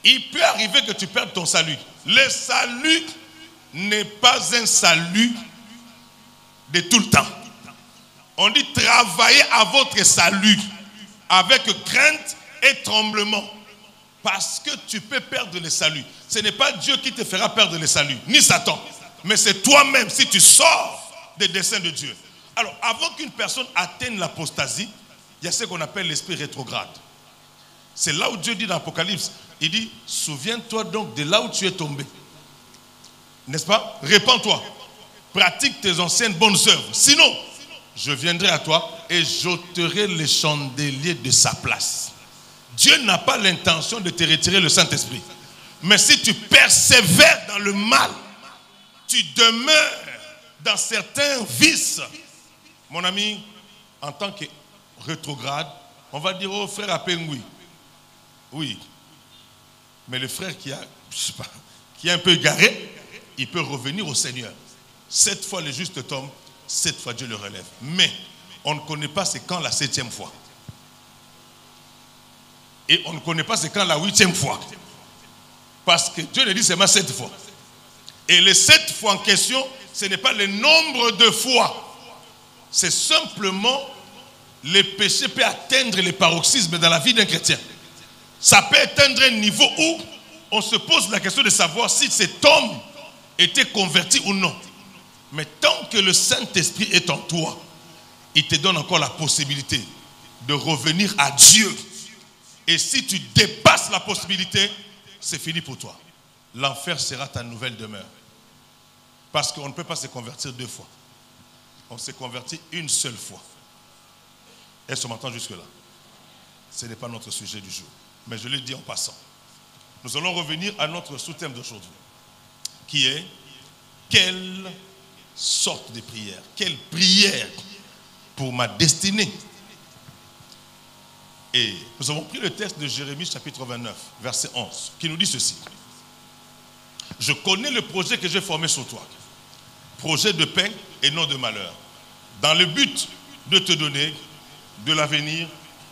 il peut arriver que tu perdes ton salut. Le salut n'est pas un salut de tout le temps. On dit travaillez à votre salut avec crainte et tremblement. Parce que tu peux perdre le salut. Ce n'est pas Dieu qui te fera perdre le salut, ni Satan. Mais c'est toi-même si tu sors des desseins de Dieu. Alors, avant qu'une personne atteigne l'apostasie, il y a ce qu'on appelle l'esprit rétrograde. C'est là où Dieu dit dans l'Apocalypse, il dit, souviens-toi donc de là où tu es tombé. N'est-ce pas? Répands-toi. Pratique tes anciennes bonnes œuvres. Sinon, je viendrai à toi et j'ôterai les chandeliers de sa place. Dieu n'a pas l'intention de te retirer le Saint-Esprit. Mais si tu persévères dans le mal, tu demeures dans certains vices. Mon ami, en tant que rétrograde, on va dire au frère Apengui. Oui. Mais le frère qui a, je sais pas, qui est un peu égaré, il peut revenir au Seigneur. 7 fois le juste tombe, 7 fois Dieu le relève. Mais on ne connaît pas c'est quand la 7e fois. Et on ne connaît pas c'est quand la 8e fois. Parce que Dieu le dit seulement 7 fois. Et les 7 fois en question, ce n'est pas le nombre de fois. C'est simplement le péché peut atteindre les paroxysmes dans la vie d'un chrétien. Ça peut atteindre un niveau où on se pose la question de savoir si cet homme était converti ou non. Mais tant que le Saint-Esprit est en toi, il te donne encore la possibilité de revenir à Dieu. Et si tu dépasses la possibilité, c'est fini pour toi. L'enfer sera ta nouvelle demeure. Parce qu'on ne peut pas se convertir 2 fois. On s'est converti une seule fois. Est-ce qu'on m'entend jusque-là? Ce n'est pas notre sujet du jour. Mais je l'ai dit en passant. Nous allons revenir à notre sous-thème d'aujourd'hui. Qui est, quelle sorte de prière? Quelle prière pour ma destinée? Et nous avons pris le texte de Jérémie chapitre 29, verset 11, qui nous dit ceci. Je connais le projet que j'ai formé sur toi. Projet de paix et non de malheur. Dans le but de te donner de l'avenir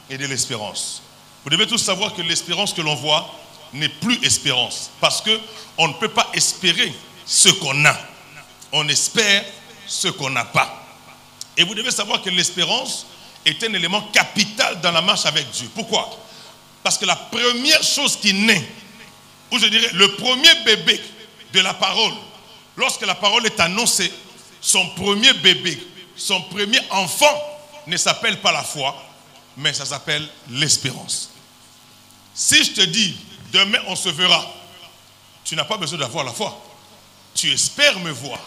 et de l'espérance. Vous devez tous savoir que l'espérance que l'on voit n'est plus espérance. Parce qu'on ne peut pas espérer ce qu'on a. On espère ce qu'on n'a pas. Et vous devez savoir que l'espérance est un élément capital dans la marche avec Dieu. Pourquoi? Parce que la première chose qui naît, ou je dirais le premier bébé de la parole, lorsque la parole est annoncée, son premier bébé, son premier enfant ne s'appelle pas la foi, mais ça s'appelle l'espérance. Si je te dis, demain on se verra, tu n'as pas besoin d'avoir la foi. Tu espères me voir.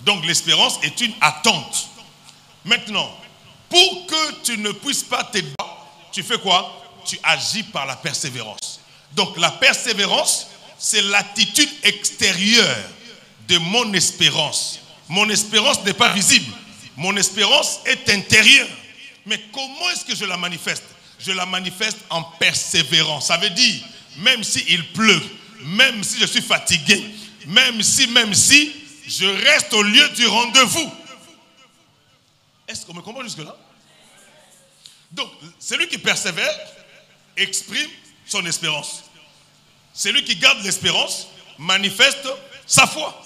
Donc l'espérance est une attente. Maintenant, pour que tu ne puisses pas te battre, tu fais quoi? Tu agis par la persévérance. Donc la persévérance, c'est l'attitude extérieure de mon espérance. Mon espérance n'est pas visible. Mon espérance est intérieure. Mais comment est-ce que je la manifeste? Je la manifeste en persévérance. Ça veut dire, même s'il pleut, même si je suis fatigué, même si, je reste au lieu du rendez-vous. Est-ce qu'on me comprend jusque-là? Donc, celui qui persévère exprime son espérance. Celui qui garde l'espérance manifeste sa foi.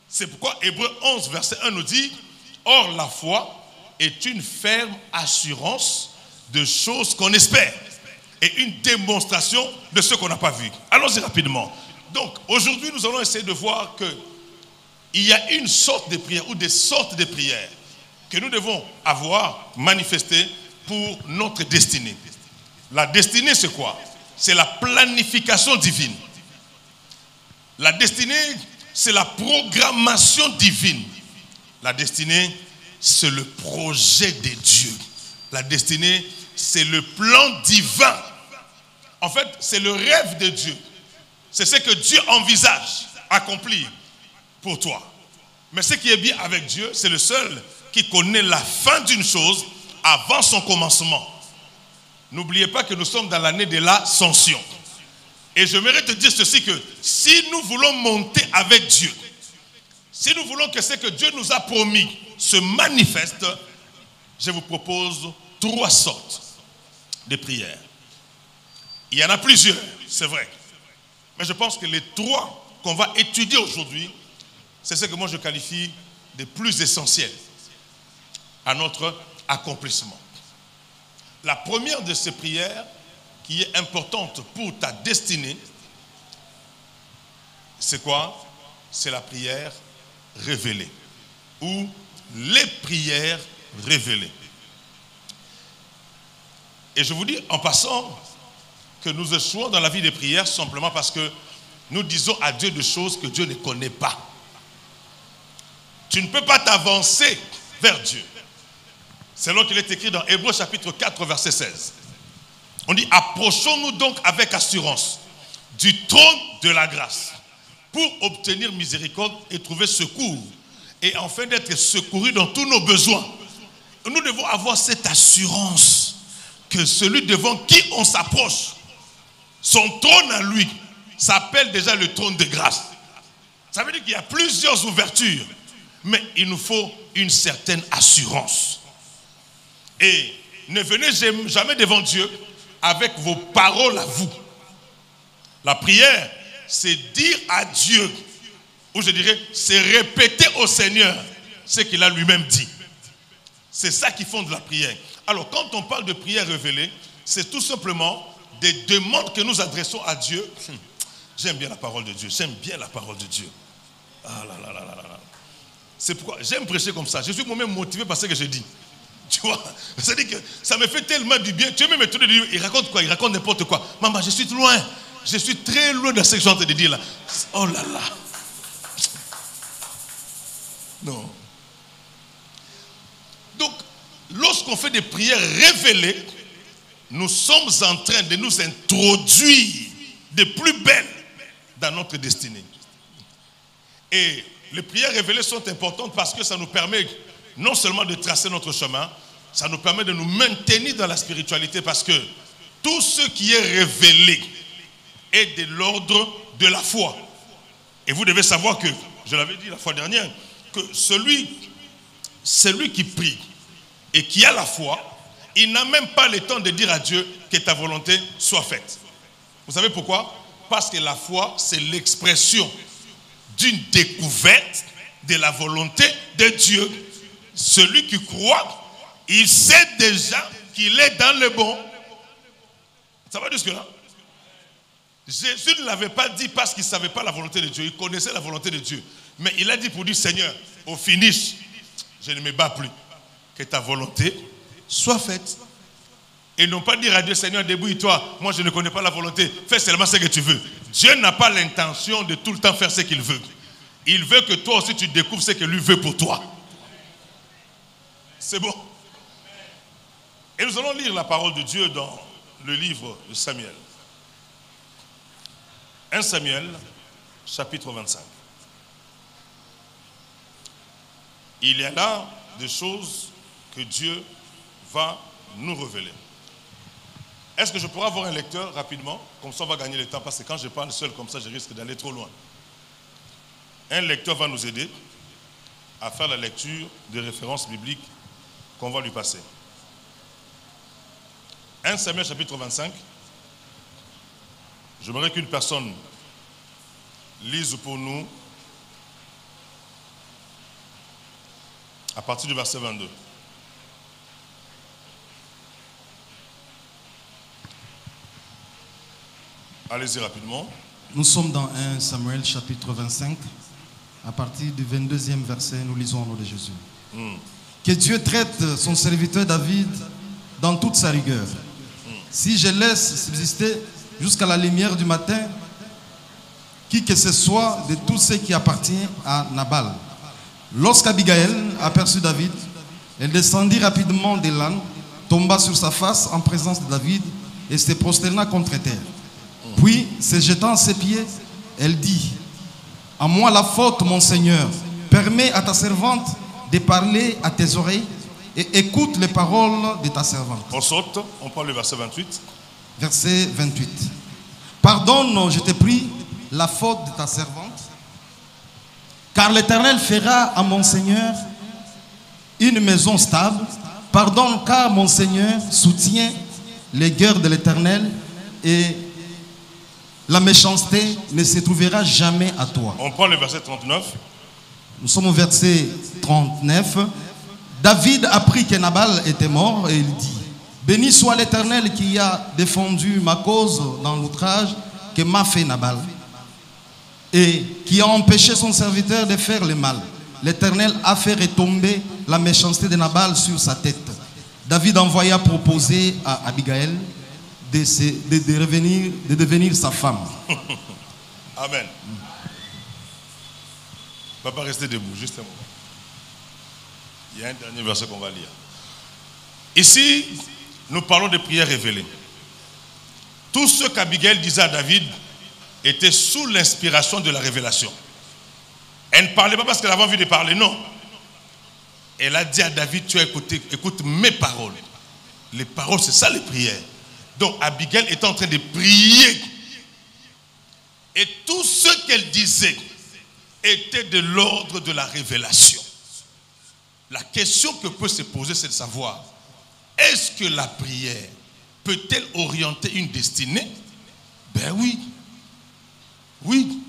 C'est pourquoi Hébreux 11, verset 1 nous dit, « Or la foi est une ferme assurance de choses qu'on espère et une démonstration de ce qu'on n'a pas vu. » Allons-y rapidement. Donc, aujourd'hui, nous allons essayer de voir qu'il y a une sorte de prière ou des sortes de prières que nous devons avoir manifestées pour notre destinée. La destinée, c'est quoi? C'est la planification divine. La destinée, c'est la programmation divine. La destinée, c'est le projet de Dieu. La destinée, c'est le plan divin. En fait, c'est le rêve de Dieu. C'est ce que Dieu envisage accomplir pour toi. Mais ce qui est bien avec Dieu, c'est le seul qui connaît la fin d'une chose avant son commencement. N'oubliez pas que nous sommes dans l'année de l'ascension. Et j'aimerais te dire ceci, que si nous voulons monter avec Dieu, si nous voulons que ce que Dieu nous a promis se manifeste, je vous propose 3 sortes de prières. Il y en a plusieurs, c'est vrai. Mais je pense que les 3 qu'on va étudier aujourd'hui, c'est ce que moi je qualifie de plus essentiels à notre accomplissement. La première de ces prières qui est importante pour ta destinée, c'est quoi? C'est la prière révélée ou les prières révélées. Et je vous dis en passant que nous échouons dans la vie des prières simplement parce que nous disons à Dieu des choses que Dieu ne connaît pas. Tu ne peux pas t'avancer vers Dieu. C'est là qu'il est écrit dans Hébreux chapitre 4 verset 16. On dit, approchons-nous donc avec assurance du trône de la grâce pour obtenir miséricorde et trouver secours et enfin d'être secourus dans tous nos besoins. Nous devons avoir cette assurance que celui devant qui on s'approche, son trône à lui s'appelle déjà le trône de grâce. Ça veut dire qu'il y a plusieurs ouvertures, mais il nous faut une certaine assurance. Et ne venez jamais devant Dieu avec vos paroles à vous. La prière, c'est dire à Dieu, ou je dirais, c'est répéter au Seigneur ce qu'il a lui-même dit. C'est ça qui fonde la prière. Alors, quand on parle de prière révélée, c'est tout simplement des demandes que nous adressons à Dieu. J'aime bien la parole de Dieu. J'aime bien la parole de Dieu. Ah là là là là là. C'est pourquoi j'aime prêcher comme ça. Je suis moi-même motivé par ce que je dis. Tu vois, c'est-à-dire que ça me fait tellement du bien. Tu veux même me tourner, il raconte quoi? Il raconte n'importe quoi. Maman, je suis loin. Je suis très loin de ce que je suis en train de dire là. Oh là là. Non. Donc, lorsqu'on fait des prières révélées, nous sommes en train de nous introduire de plus belles dans notre destinée. Et les prières révélées sont importantes parce que ça nous permet non seulement de tracer notre chemin, ça nous permet de nous maintenir dans la spiritualité parce que tout ce qui est révélé est de l'ordre de la foi. Et vous devez savoir que, je l'avais dit la fois dernière, que celui qui prie et qui a la foi, il n'a même pas le temps de dire à Dieu que ta volonté soit faite. Vous savez pourquoi? Parce que la foi, c'est l'expression d'une découverte de la volonté de Dieu. Celui qui croit, il sait déjà qu'il est dans le bon. Ça va jusque-là? Jésus ne l'avait pas dit parce qu'il ne savait pas la volonté de Dieu. Il connaissait la volonté de Dieu. Mais il a dit pour dire, Seigneur, au finish, je ne me bats plus. Que ta volonté soit faite. Et non pas dire à Dieu, Seigneur, débrouille-toi. Moi, je ne connais pas la volonté. Fais seulement ce que tu veux. Dieu n'a pas l'intention de tout le temps faire ce qu'il veut. Il veut que toi aussi, tu découvres ce que lui veut pour toi. C'est bon. Et nous allons lire la parole de Dieu dans le livre de Samuel. 1 Samuel, chapitre 25. Il y a là des choses que Dieu va nous révéler. Est-ce que je pourrais avoir un lecteur rapidement? Comme ça, on va gagner le temps, parce que quand je parle seul comme ça, je risque d'aller trop loin. Un lecteur va nous aider à faire la lecture des références bibliques qu'on va lui passer. 1 Samuel, chapitre 25. J'aimerais qu'une personne lise pour nous à partir du verset 22. Allez-y rapidement. Nous sommes dans 1 Samuel chapitre 25. À partir du 22e verset, nous lisons au nom de Jésus. Que Dieu traite son serviteur David dans toute sa rigueur. Si je laisse subsister jusqu'à la lumière du matin, qui que ce soit de tout ce qui appartient à Nabal. Lorsqu'Abigaël aperçut David, elle descendit rapidement de l'âne, tomba sur sa face en présence de David et se prosterna contre terre. Puis, se jetant à ses pieds, elle dit, « À moi la faute, mon Seigneur, permets à ta servante de parler à tes oreilles et écoute les paroles de ta servante. » On saute, on prend le verset 28. Verset 28. « Pardonne, je te prie, la faute de ta servante, car l'Éternel fera à mon Seigneur une maison stable. Pardonne, car mon Seigneur soutient les guerres de l'Éternel et la méchanceté ne se trouvera jamais à toi. » On prend le verset 39. Nous sommes au verset 39. David apprit que Nabal était mort et il dit, « Béni soit l'Éternel qui a défendu ma cause dans l'outrage que m'a fait Nabal et qui a empêché son serviteur de faire le mal. L'Éternel a fait retomber la méchanceté de Nabal sur sa tête. » David envoya proposer à Abigail de devenir sa femme. Amen. Papa, restez debout, juste un moment. Il y a un dernier verset qu'on va lire. Ici, nous parlons de prières révélées. Tout ce qu'Abigail disait à David était sous l'inspiration de la révélation. Elle ne parlait pas parce qu'elle avait envie de parler, non. Elle a dit à David, tu as écouté, écoute mes paroles. Les paroles, c'est ça les prières. Donc Abigail était en train de prier. Et tout ce qu'elle disait était de l'ordre de la révélation. La question que peut se poser, c'est de savoir, est-ce que la prière peut-elle orienter une destinée? Ben oui. Oui.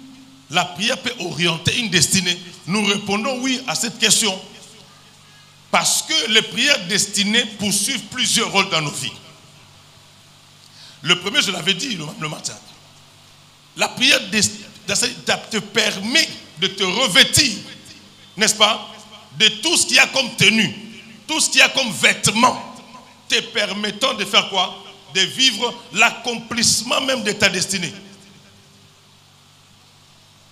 La prière peut orienter une destinée. Nous répondons oui à cette question. Parce que les prières destinées poursuivent plusieurs rôles dans nos vies. Le premier, je l'avais dit le matin. La prière te permet de te revêtir, n'est-ce pas, de tout ce qu'il y a comme tenue, tout ce qu'il y a comme vêtement, te permettant de faire quoi? De vivre l'accomplissement même de ta destinée.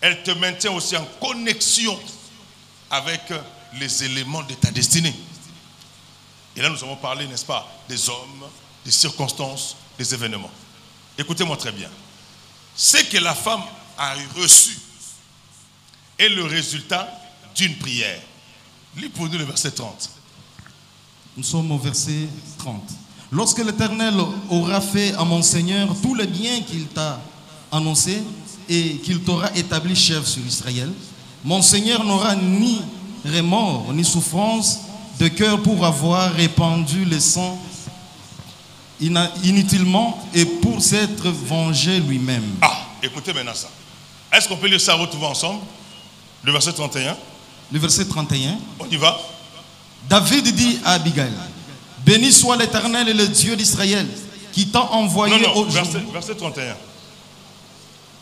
Elle te maintient aussi en connexion avec les éléments de ta destinée. Et là, nous avons parlé, n'est-ce pas, des hommes, des circonstances, des événements. Écoutez-moi très bien. Ce que la femme a reçu est le résultat d'une prière. Lis pour nous le verset 30. Nous sommes au verset 30. Lorsque l'Éternel aura fait à mon Seigneur tous les biens qu'il t'a annoncés et qu'il t'aura établi chef sur Israël, mon Seigneur n'aura ni remords ni souffrance de cœur pour avoir répandu le sang inutilement et pour s'être vengé lui-même. Ah, écoutez maintenant ça. Est-ce qu'on peut lire ça, retrouver ensemble? Le verset 31. Le verset 31. On y va. David dit à Abigail, béni soit l'Éternel et le Dieu d'Israël qui t'a envoyé verset 31.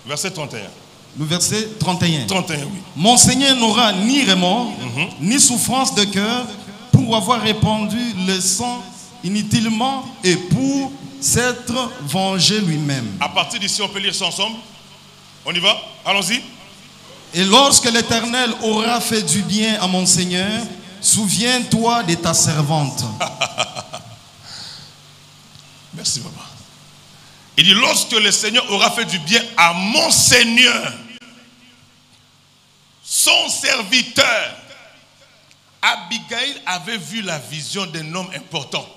Verset 31. Le verset 31. 31, oui. Mon Seigneur n'aura ni remords, ni souffrance de cœur pour avoir répandu le sang inutilement et pour s'être vengé lui-même. À partir d'ici, on peut lire ça ensemble. On y va? Allons-y. Et lorsque l'Éternel aura fait du bien à mon Seigneur, souviens-toi de ta servante. Merci, papa. Il dit, lorsque le Seigneur aura fait du bien à mon Seigneur, son serviteur, Abigail avait vu la vision d'un homme important,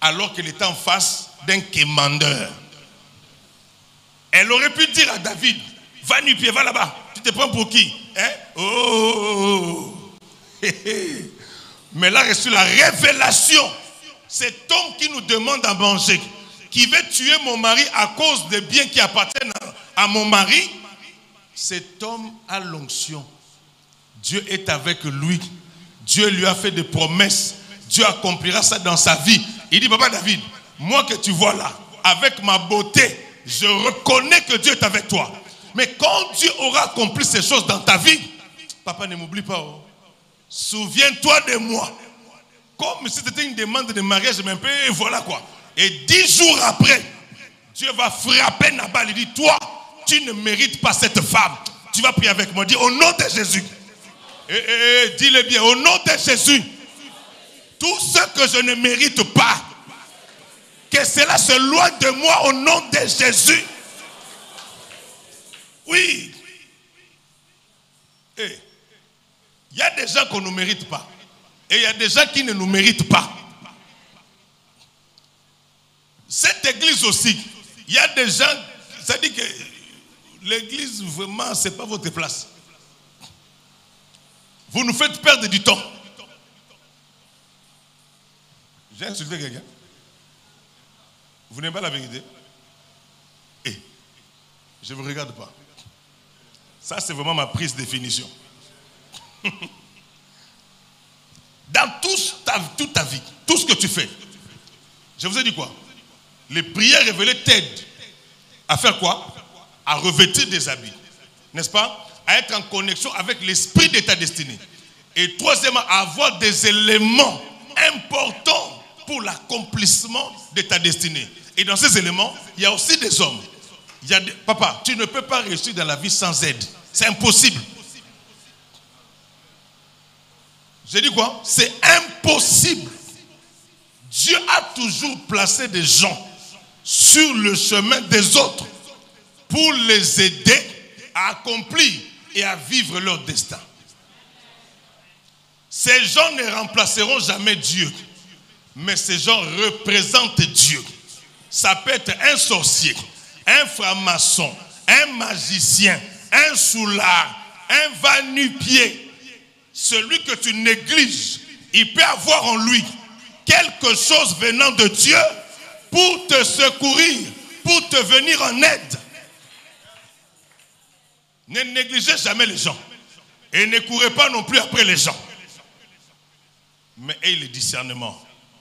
alors qu'elle était en face d'un commandeur. Elle aurait pu dire à David, va nu-pied, va là-bas, tu te prends pour qui? Hein? Oh. Mais elle a reçu la révélation. Cet homme qui nous demande à manger, qui veut tuer mon mari à cause des biens qui appartiennent à mon mari, cet homme a l'onction. Dieu est avec lui. Dieu lui a fait des promesses. Dieu accomplira ça dans sa vie. Il dit, papa David, moi que tu vois là, avec ma beauté, je reconnais que Dieu est avec toi. Mais quand Dieu aura accompli ces choses dans ta vie, papa, ne m'oublie pas. Oh. Souviens-toi de moi. Comme si c'était une demande de mariage, mais un peu, voilà quoi. Et 10 jours après, Dieu va frapper Nabal. Il dit, toi, tu ne mérites pas cette femme. Tu vas prier avec moi. Dis, au nom de Jésus. Dis-le bien, au nom de Jésus. Tout ce que je ne mérite pas, que cela se loigne de moi au nom de Jésus. Oui. Il y a des gens qu'on ne mérite pas. Et il y a des gens qui ne nous méritent pas. Cette église aussi, il y a des gens, ça dit que l'église, vraiment, ce n'est pas votre place. Vous nous faites perdre du temps. J'ai insulté quelqu'un. Vous n'aimez pas la vérité? Je ne vous regarde pas. Ça, c'est vraiment ma prise de définition. Dans toute ta vie, tout ce que tu fais, je vous ai dit quoi? Les prières révélées t'aident à faire quoi? À revêtir des habits, n'est-ce pas? À être en connexion avec l'esprit de ta destinée. Et troisièmement, à avoir des éléments importants pour l'accomplissement de ta destinée. Et dans ces éléments, il y a aussi des hommes. Papa, tu ne peux pas réussir dans la vie sans aide. C'est impossible. J'ai dit quoi? C'est impossible. Dieu a toujours placé des gens sur le chemin des autres pour les aider à accomplir et à vivre leur destin. Ces gens ne remplaceront jamais Dieu, mais ces gens représentent Dieu. Ça peut être un sorcier, un franc-maçon, un magicien, un soulard, un va-nu-pied. Celui que tu négliges, il peut avoir en lui quelque chose venant de Dieu pour te secourir, pour te venir en aide. Ne négligez jamais les gens et ne courez pas non plus après les gens. Mais ayez le discernement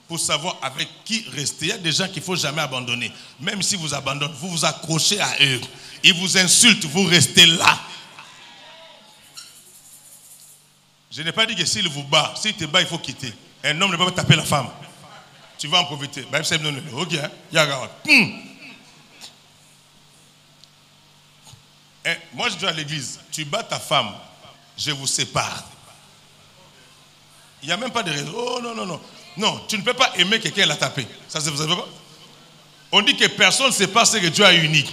pour savoir avec qui rester. Il y a des gens qu'il ne faut jamais abandonner. Même si vous abandonnez, vous vous accrochez à eux. Ils vous insultent, vous restez là. Je n'ai pas dit que s'il vous bat, s'il te bat, il faut quitter. Un homme ne peut pas taper la femme. Tu vas en profiter. Ok, moi je dis à l'église, tu bats ta femme, je vous sépare. Il n'y a même pas de raison. Oh non, non, non. Non, tu ne peux pas aimer quelqu'un et la taper. Ça, vous savez pas? On dit que personne ne sépare ce que Dieu a uni.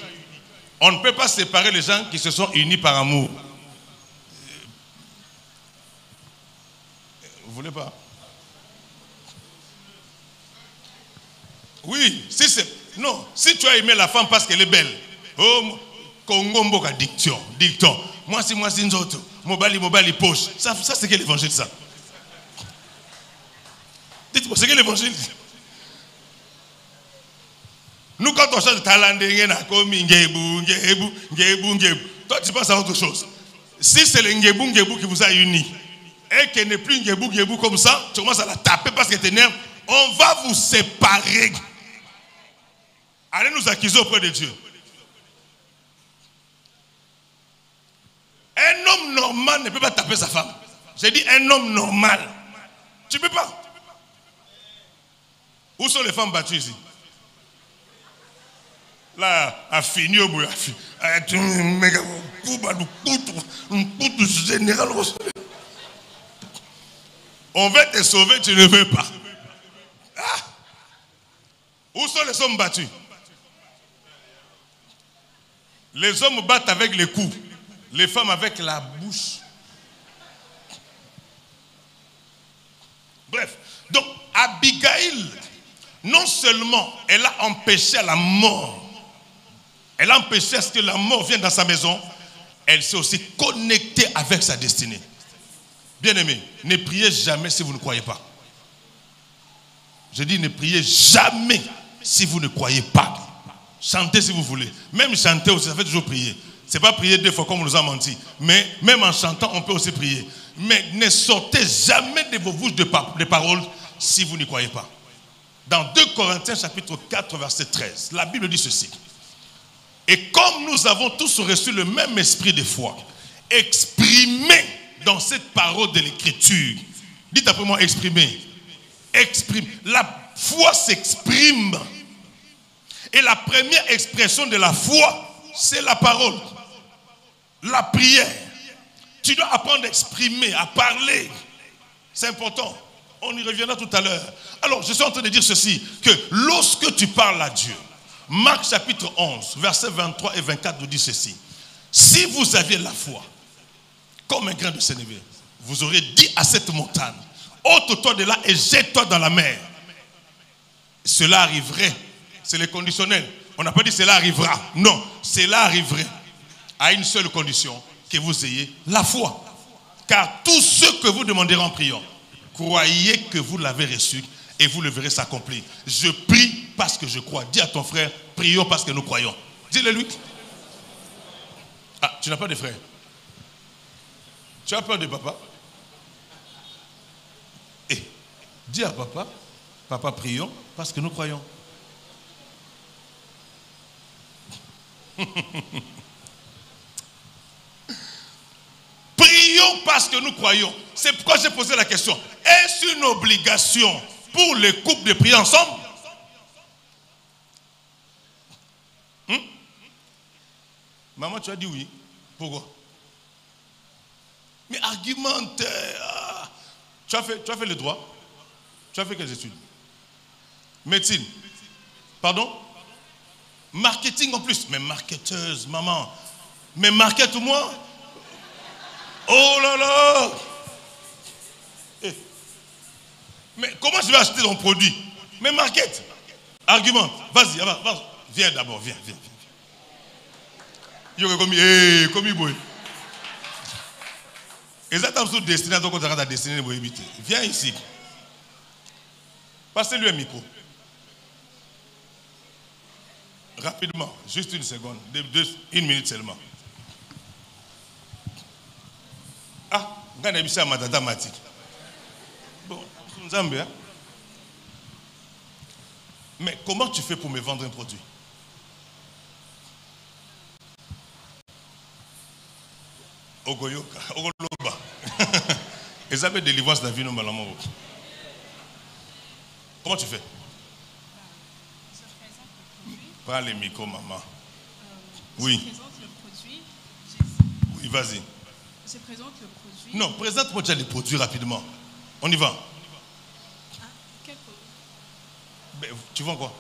On ne peut pas séparer les gens qui se sont unis par amour. Vous voulez pas? Oui, si c'est... Non, si tu as aimé la femme parce qu'elle est belle. Oh, Congo Mboka dicton. Moi, c'est une autre. Mobali, poche. Ça c'est quel évangile, ça? Dites-moi, c'est quel évangile? Nous, quand on chante de talent, toi, tu penses à autre chose. Si c'est le ngebu qui vous a unis, et qu'elle n'est plus ngebu comme ça, tu commences à la taper parce qu'elle t'énerve, on va vous séparer. Allez nous accuser auprès de Dieu. Un homme normal ne peut pas taper sa femme. J'ai dit un homme normal. Tu ne peux pas. Où sont les femmes battues ici? Là, à finir au bout. On veut te sauver, tu ne veux pas. Ah. Où sont les hommes battus? Les hommes battent avec les coups, les femmes avec la bouche. Bref, donc Abigail, non seulement elle a empêché la mort, elle a empêché à ce que la mort vienne dans sa maison, elle s'est aussi connectée avec sa destinée. Bien-aimés, ne priez jamais si vous ne croyez pas. Je dis ne priez jamais si vous ne croyez pas. Chantez si vous voulez. Même chanter aussi, ça fait toujours prier. Ce n'est pas prier 2 fois comme on nous a menti. Mais même en chantant, on peut aussi prier. Mais ne sortez jamais de vos bouches de paroles si vous n'y croyez pas. Dans 2 Corinthiens chapitre 4 verset 13, la Bible dit ceci. Et comme nous avons tous reçu le même esprit de foi, exprimé dans cette parole de l'écriture. Dites après moi, exprimer. Exprime. La foi s'exprime. Et la première expression de la foi, c'est la parole. La prière. Tu dois apprendre à exprimer, à parler. C'est important. On y reviendra tout à l'heure. Alors, je suis en train de dire ceci, que lorsque tu parles à Dieu, Marc chapitre 11, versets 23 et 24 nous dit ceci. Si vous aviez la foi, comme un grain de sénévé, vous aurez dit à cette montagne, ôte-toi de là et jette-toi dans la mer. Cela arriverait. C'est le conditionnel. On n'a pas dit cela arrivera. Non, cela arriverait à une seule condition, que vous ayez la foi. Car tout ce que vous demanderez en priant, croyez que vous l'avez reçu et vous le verrez s'accomplir. Je prie parce que je crois. Dis à ton frère, prions parce que nous croyons. Dis-le lui. Ah, tu n'as pas de frère. Tu as peur de papa? Eh, dis à papa, papa, prions parce que nous croyons. Prions parce que nous croyons. C'est pourquoi j'ai posé la question. Est-ce une obligation pour les couples de prier ensemble. Maman, tu as dit oui. Pourquoi? Mais argumentaire. Tu as fait le droit? Tu as fait quelles études? Médecine. Pardon? Marketing en plus. Mais marketeuse, maman. Mais markete-moi. Oh là là. Mais comment je vais acheter ton produit? Mais market. Argument. Vas-y, vas-y. Viens d'abord, viens. Comme boy. Et ça t'a sous destiné, donc on t'arrête à destiner pour éviter. Viens ici. Passez-lui un micro. Rapidement, juste une seconde, une minute seulement. Ah, on a vu ça à Matata Matik. Bon, nous sommes bien. Mais comment tu fais pour me vendre un produit? Ogoyoka, Ogoloba. Ils avaient des délivrance de la vie, non, malamment. Comment tu fais? Prends les micros, maman. Oui. Je présente le produit. Oui, vas-y. Je présente le produit. Non, présente-moi déjà les produits rapidement. On y va. Ah, quel produit? Ben, tu vends quoi?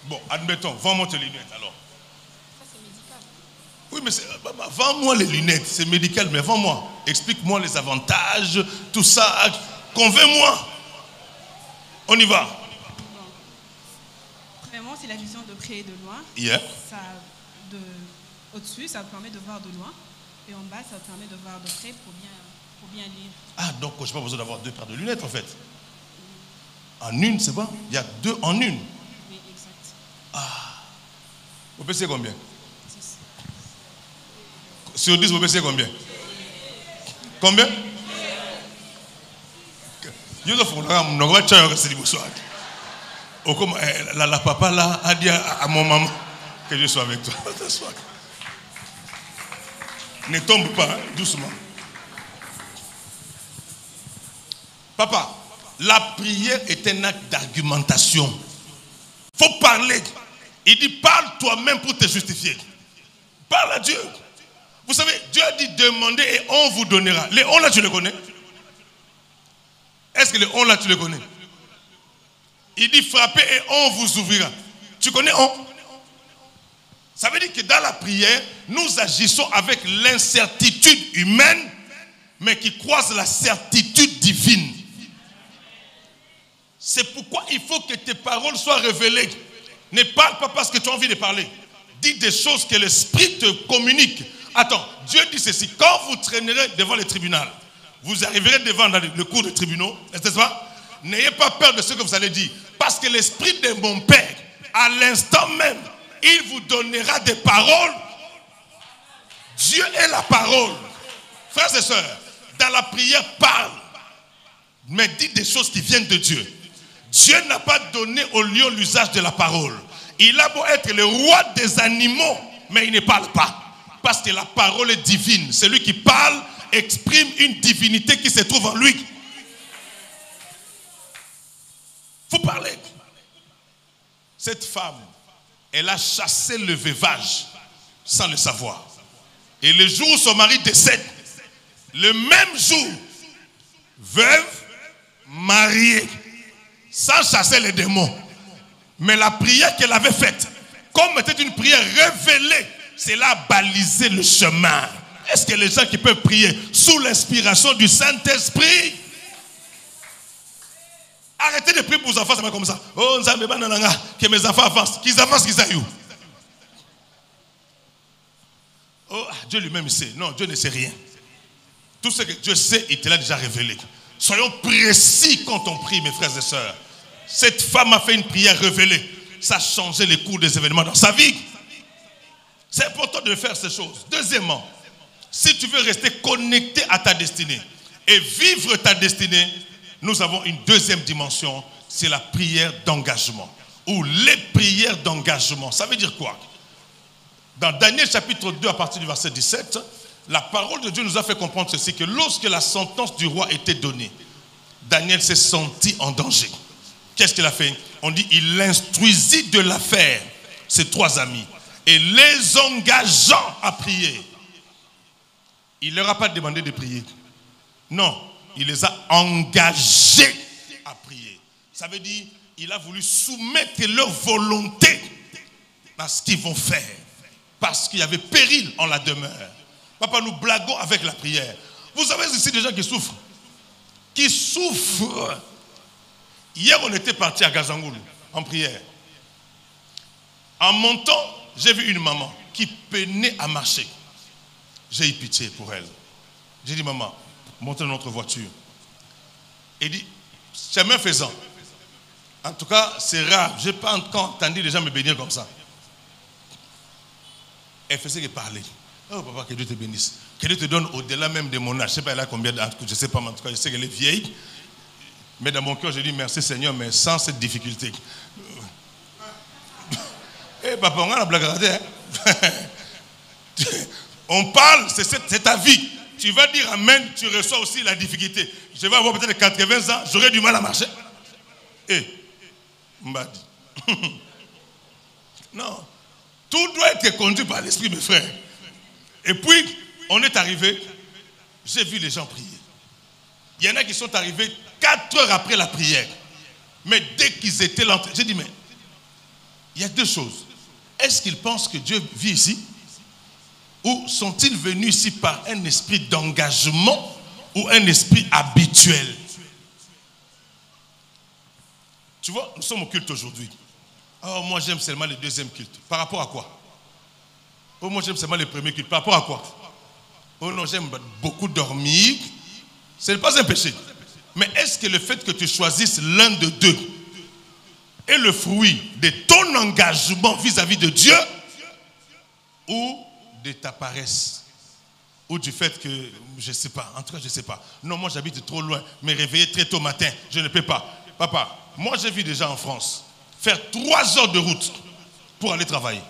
Bon, admettons, vends-moi tes lunettes alors. Ça, c'est médical. Oui, mais vends-moi les lunettes, c'est médical, mais vends-moi. Explique-moi les avantages, tout ça. Convainc-moi. On y va. Bon. Premièrement, c'est la vision de près et de loin. Yeah. Au-dessus, ça permet de voir de loin. Et en bas, ça permet de voir de près pour bien lire. Ah, donc je n'ai pas besoin d'avoir 2 paires de lunettes en fait. En une, c'est bon? Il y a 2 en une. Oui, exact. Ah. Vous pensez combien? 10. Sur 10, vous pensez combien? Combien? La papa là a dit à mon maman que je sois avec toi. Ne tombe pas, hein, doucement. Papa, la prière est un acte d'argumentation. Il faut parler. Il dit parle toi-même pour te justifier. Parle à Dieu. Vous savez, Dieu a dit demandez et on vous donnera. Les on là tu le connais? Est-ce que les on là tu le connais? Il dit frappez et on vous ouvrira. Tu connais on? Ça veut dire que dans la prière, nous agissons avec l'incertitude humaine, mais qui croise la certitude divine. C'est pourquoi il faut que tes paroles soient révélées. Ne parle pas parce que tu as envie de parler. Dis des choses que l'Esprit te communique. Attends, Dieu dit ceci. Quand vous traînerez devant le tribunal, vous arriverez devant le cours de tribunaux, n'est-ce pas? N'ayez pas peur de ce que vous allez dire. Parce que l'Esprit de mon Père, à l'instant même, il vous donnera des paroles. Dieu est la parole. Frères et sœurs, dans la prière, parle. Mais dis des choses qui viennent de Dieu. Dieu n'a pas donné au lion l'usage de la parole. Il a beau être le roi des animaux, mais il ne parle pas. Parce que la parole est divine. Celui qui parle exprime une divinité qui se trouve en lui. Il faut parler. Cette femme, elle a chassé le veuvage sans le savoir. Et le jour où son mari décède, le même jour, veuve, mariée, sans chasser les démons. Mais la prière qu'elle avait faite, comme était une prière révélée, cela a balisé le chemin. Est-ce que les gens qui peuvent prier sous l'inspiration du Saint-Esprit? Arrêtez de prier pour vos enfants, ça va comme ça. Oh, que mes enfants avancent. Qu'ils avancent, qu'ils aillent où? Oh, Dieu lui-même sait. Non, Dieu ne sait rien. Tout ce que Dieu sait, il te l'a déjà révélé. Soyons précis quand on prie, mes frères et sœurs. Cette femme a fait une prière révélée. Ça a changé les cours des événements dans sa vie. C'est important de faire ces choses. Deuxièmement, si tu veux rester connecté à ta destinée et vivre ta destinée, nous avons une deuxième dimension, c'est la prière d'engagement. Ou les prières d'engagement. Ça veut dire quoi? Dans Daniel chapitre 2, à partir du verset 17, la parole de Dieu nous a fait comprendre ceci, que lorsque la sentence du roi était donnée, Daniel s'est senti en danger. Qu'est-ce qu'il a fait? On dit il instruisit de l'affaire ses 3 amis et les engageant à prier. Il ne leur a pas demandé de prier. Non, il les a engagés à prier. Ça veut dire il a voulu soumettre leur volonté à ce qu'ils vont faire. Parce qu'il y avait péril en la demeure. Papa, nous blaguons avec la prière. Vous savez ici des gens qui souffrent. Qui souffrent. Hier, on était parti à Gazangoulou en prière. En montant, j'ai vu une maman qui peinait à marcher. J'ai eu pitié pour elle. J'ai dit, maman, montez dans notre voiture. Et dit, chemin faisant. En tout cas, c'est rare. Je n'ai pas encore entendu les gens me bénir comme ça. Elle faisait que parler. Oh papa, que Dieu te bénisse. Que Dieu te donne au-delà même de mon âge. Je ne sais pas elle a combien d'âge, je ne sais pas, mais en tout cas, je sais qu'elle est vieille. Mais dans mon cœur, je dis merci Seigneur, mais sans cette difficulté. Eh papa, on a la blague ratée. On parle, c'est ta vie. Tu vas dire amen, tu reçois aussi la difficulté. Je vais avoir peut-être 80 ans, j'aurai du mal à marcher. Eh, m'a dit. Non. Tout doit être conduit par l'esprit, mes frères. Et puis, on est arrivé, j'ai vu les gens prier. Il y en a qui sont arrivés 4 heures après la prière. Mais dès qu'ils étaient là, j'ai dit, mais il y a 2 choses. Est-ce qu'ils pensent que Dieu vit ici? Ou sont-ils venus ici par un esprit d'engagement ou un esprit habituel? Tu vois, nous sommes au culte aujourd'hui. Oh, moi j'aime seulement le 2e culte. Par rapport à quoi? Oh, moi j'aime seulement le 1er culte. Par rapport à quoi? Oh non, j'aime beaucoup dormir. Ce n'est pas un péché. Mais est-ce que le fait que tu choisisses l'un de 2 est le fruit de ton engagement vis-à-vis de Dieu ou de ta paresse? Ou du fait que, je ne sais pas, en tout cas je ne sais pas. Non, moi j'habite trop loin, me réveiller très tôt matin, je ne peux pas. Papa, moi j'ai vu des gens en France faire 3 heures de route pour aller travailler.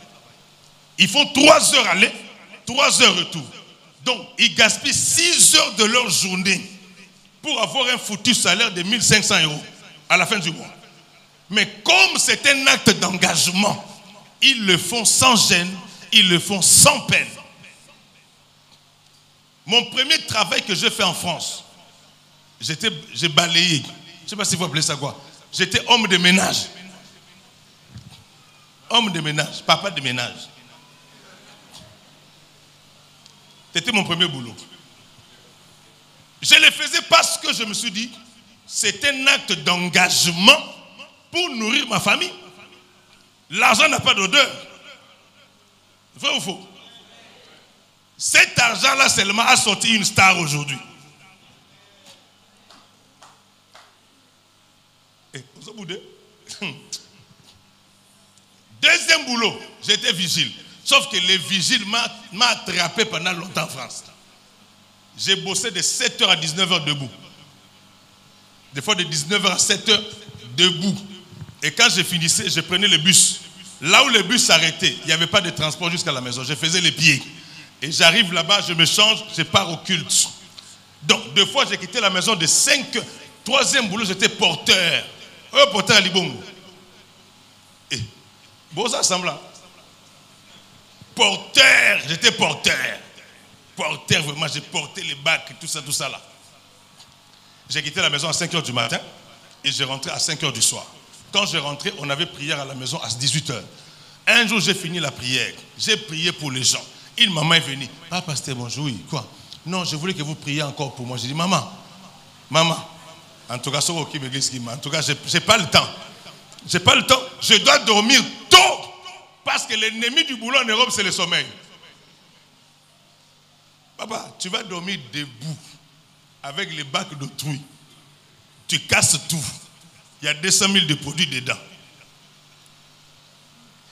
Ils font 3 heures aller, 3 heures retour. Donc, ils gaspillent 6 heures de leur journée pour avoir un foutu salaire de 1500 € à la fin du mois. Mais comme c'est un acte d'engagement, ils le font sans gêne, ils le font sans peine. Mon premier travail que j'ai fait en France, j'ai balayé. Je ne sais pas si vous appelez ça quoi. J'étais homme de ménage. Homme de ménage, papa de ménage. C'était mon premier boulot. Je le faisais parce que je me suis dit, c'est un acte d'engagement pour nourrir ma famille. L'argent n'a pas d'odeur. Vrai ou faux? Cet argent-là seulement a sorti une star aujourd'hui. Vous avez boudé? Deuxième boulot, j'étais vigile. Sauf que le vigile m'a attrapé pendant longtemps en France. J'ai bossé de 7h à 19h debout. Des fois de 19h à 7h debout. Et quand je finissais, je prenais le bus. Là où le bus s'arrêtait, il n'y avait pas de transport jusqu'à la maison. Je faisais les pieds. Et j'arrive là-bas, je me change, je pars au culte. Donc, 2 fois, j'ai quitté la maison de 5h. 3e boulot, j'étais porteur. Porteur à Libongo. Et, bon, ça ressemble là. Porteur, j'étais porteur. Porteur, vraiment, j'ai porté les bacs, tout ça là. J'ai quitté la maison à 5h du matin et j'ai rentré à 5h du soir. Quand j'ai rentré, on avait prière à la maison à 18h. Un jour, j'ai fini la prière. J'ai prié pour les gens. Une maman est venue. Ah, pasteur, bonjour, oui, quoi? Non, je voulais que vous priez encore pour moi. J'ai dit, maman, en tout cas, en tout cas, j'ai pas le temps. J'ai pas le temps. Je dois dormir tôt. Parce que l'ennemi du boulot en Europe, c'est le sommeil. Papa, tu vas dormir debout avec les bacs d'autrui. Tu casses tout. Il y a 200 000 de produits dedans.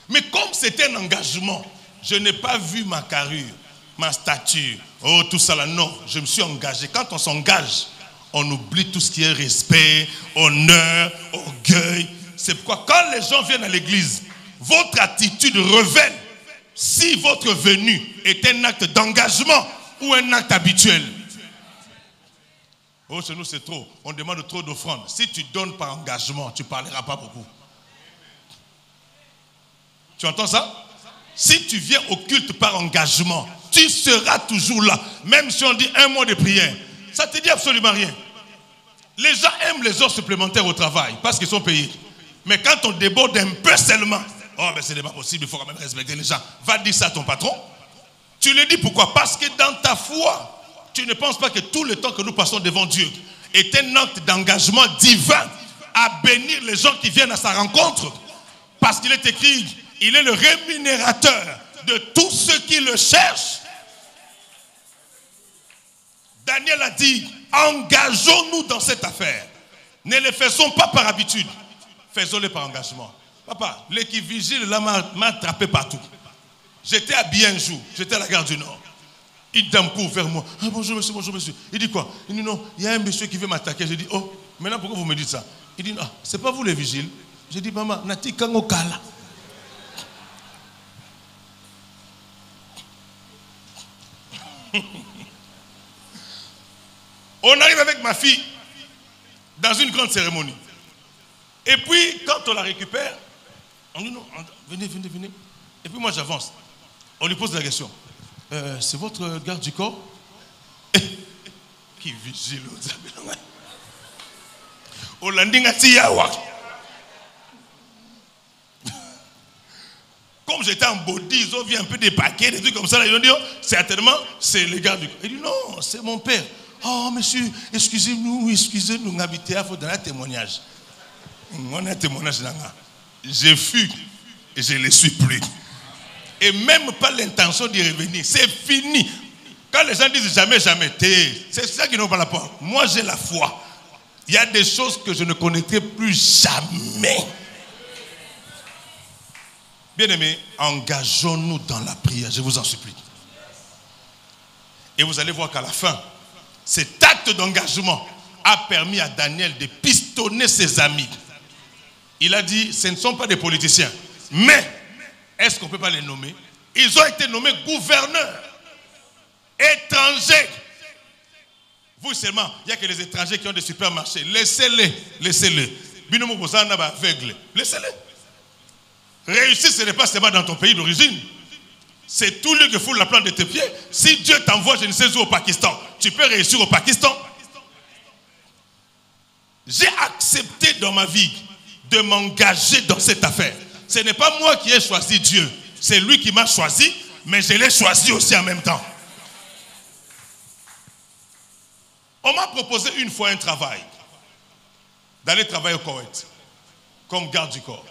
Mais comme c'était un engagement, je n'ai pas vu ma carrure, ma stature, oh tout ça là, non. Je me suis engagé. Quand on s'engage, on oublie tout ce qui est respect, honneur, orgueil. C'est pourquoi quand les gens viennent à l'église, votre attitude révèle si votre venue est un acte d'engagement ou un acte habituel. Oh, chez nous, c'est trop. On demande trop d'offrandes. Si tu donnes par engagement, tu ne parleras pas beaucoup. Tu entends ça? Si tu viens au culte par engagement, tu seras toujours là. Même si on dit un mois de prière, ça ne te dit absolument rien. Les gens aiment les heures supplémentaires au travail parce qu'ils sont payés. Mais quand on déborde un peu seulement, oh, mais ce n'est pas possible, il faut quand même respecter les gens. Va dire ça à ton patron. Tu le dis pourquoi? Parce que dans ta foi, tu ne penses pas que tout le temps que nous passons devant Dieu est un acte d'engagement divin à bénir les gens qui viennent à sa rencontre. Parce qu'il est écrit, il est le rémunérateur de tous ceux qui le cherchent. Daniel a dit, engageons-nous dans cette affaire. Ne le faisons pas par habitude. Faisons-le par engagement. Papa, l'équipe vigile là m'a attrapé partout. J'étais habillé un jour, j'étais à la gare du Nord. Une dame court vers moi. Ah, bonjour monsieur, bonjour monsieur. Il dit quoi? Il dit non, il y a un monsieur qui veut m'attaquer. Je dis, oh, maintenant pourquoi vous me dites ça? Il dit, ah, c'est pas vous les vigiles. Je dis, maman, nati kango kala. On arrive avec ma fille dans une grande cérémonie. Et puis, quand on la récupère, on dit non, venez, venez, venez. Et puis moi, j'avance. On lui pose la question. C'est votre garde du corps? Qui vigile? Comme j'étais en body, ils ont vu un peu des paquets, des trucs comme ça. Là, ils ont dit, oh, certainement, c'est le garde du corps. Il dit, non, c'est mon père. Oh, monsieur, excusez-nous, on habitait à faut donner un témoignage. On a un témoignage là. J'ai fui et je ne le suis plus. Et même pas l'intention d'y revenir. C'est fini. Quand les gens disent jamais, jamais, c'est ça qui n'ont pas la foi. Moi, j'ai la foi. Il y a des choses que je ne connaîtrai plus jamais. Bien-aimés, engageons-nous dans la prière, je vous en supplie. Et vous allez voir qu'à la fin, cet acte d'engagement a permis à Daniel de pistonner ses amis. Il a dit, ce ne sont pas des politiciens, mais est-ce qu'on ne peut pas les nommer? Ils ont été nommés gouverneurs étrangers. Vous seulement, il n'y a que les étrangers qui ont des supermarchés. Laissez-les, laissez-les. Laissez-les. Réussir, ce n'est pas seulement dans ton pays d'origine. C'est tout lieu que foule la plante de tes pieds. Si Dieu t'envoie, je ne sais où, au Pakistan, tu peux réussir au Pakistan. J'ai accepté dans ma vie de m'engager dans cette affaire. Ce n'est pas moi qui ai choisi Dieu. C'est lui qui m'a choisi, mais je l'ai choisi aussi en même temps. On m'a proposé une fois un travail. D'aller travailler au Koweït, comme garde du corps.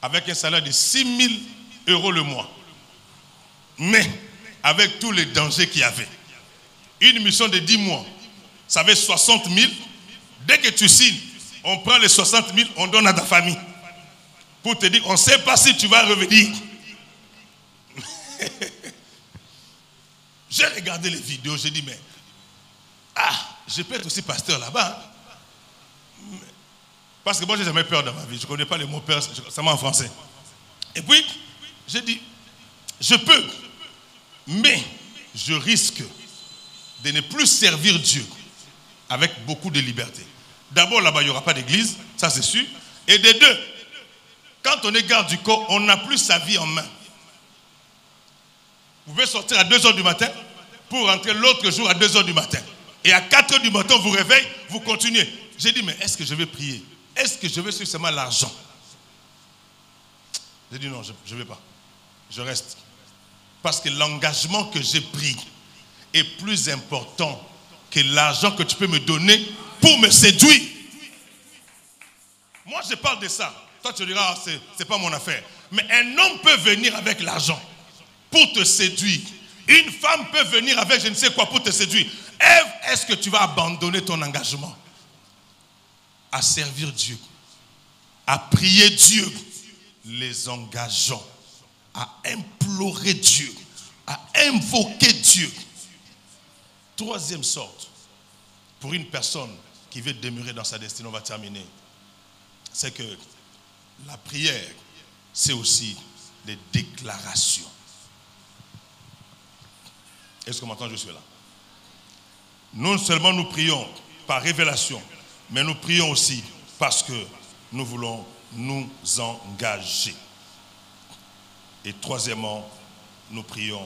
Avec un salaire de 6 000 € le mois. Mais, avec tous les dangers qu'il y avait. Une mission de 10 mois, ça fait 60 000. Dès que tu signes, on prend les 60 000, on donne à ta famille. Pour te dire, on ne sait pas si tu vas revenir. J'ai regardé les vidéos, j'ai dit, mais, je peux être aussi pasteur là-bas. Parce que moi, je n'ai jamais peur dans ma vie. Je ne connais pas les mots peur, seulement en français. Et puis, j'ai dit, je peux, mais je risque de ne plus servir Dieu avec beaucoup de liberté. D'abord, là-bas, il n'y aura pas d'église, ça c'est sûr. Et de deux, quand on est garde du corps, on n'a plus sa vie en main. Vous pouvez sortir à 2 h du matin pour rentrer l'autre jour à 2 h du matin. Et à 4 h du matin, on vous réveille, vous continuez. J'ai dit, mais est-ce que je vais prier? Est-ce que je vais suivre seulement l'argent? J'ai dit non, je ne vais pas. Je reste. Parce que l'engagement que j'ai pris est plus important que l'argent que tu peux me donner pour me séduire. Moi, je parle de ça. Toi, tu diras, c'est pas mon affaire. Mais un homme peut venir avec l'argent pour te séduire. Une femme peut venir avec je ne sais quoi pour te séduire. Ève, est-ce que tu vas abandonner ton engagement à servir Dieu, à prier Dieu, les engageant à implorer Dieu, à invoquer Dieu? Troisième sorte, pour une personne qui veut demeurer dans sa destinée, on va terminer, c'est que la prière, c'est aussi des déclarations. Est-ce qu'on m'entend? Je suis là. Non seulement nous prions par révélation, mais nous prions aussi parce que nous voulons nous engager. Et troisièmement, nous prions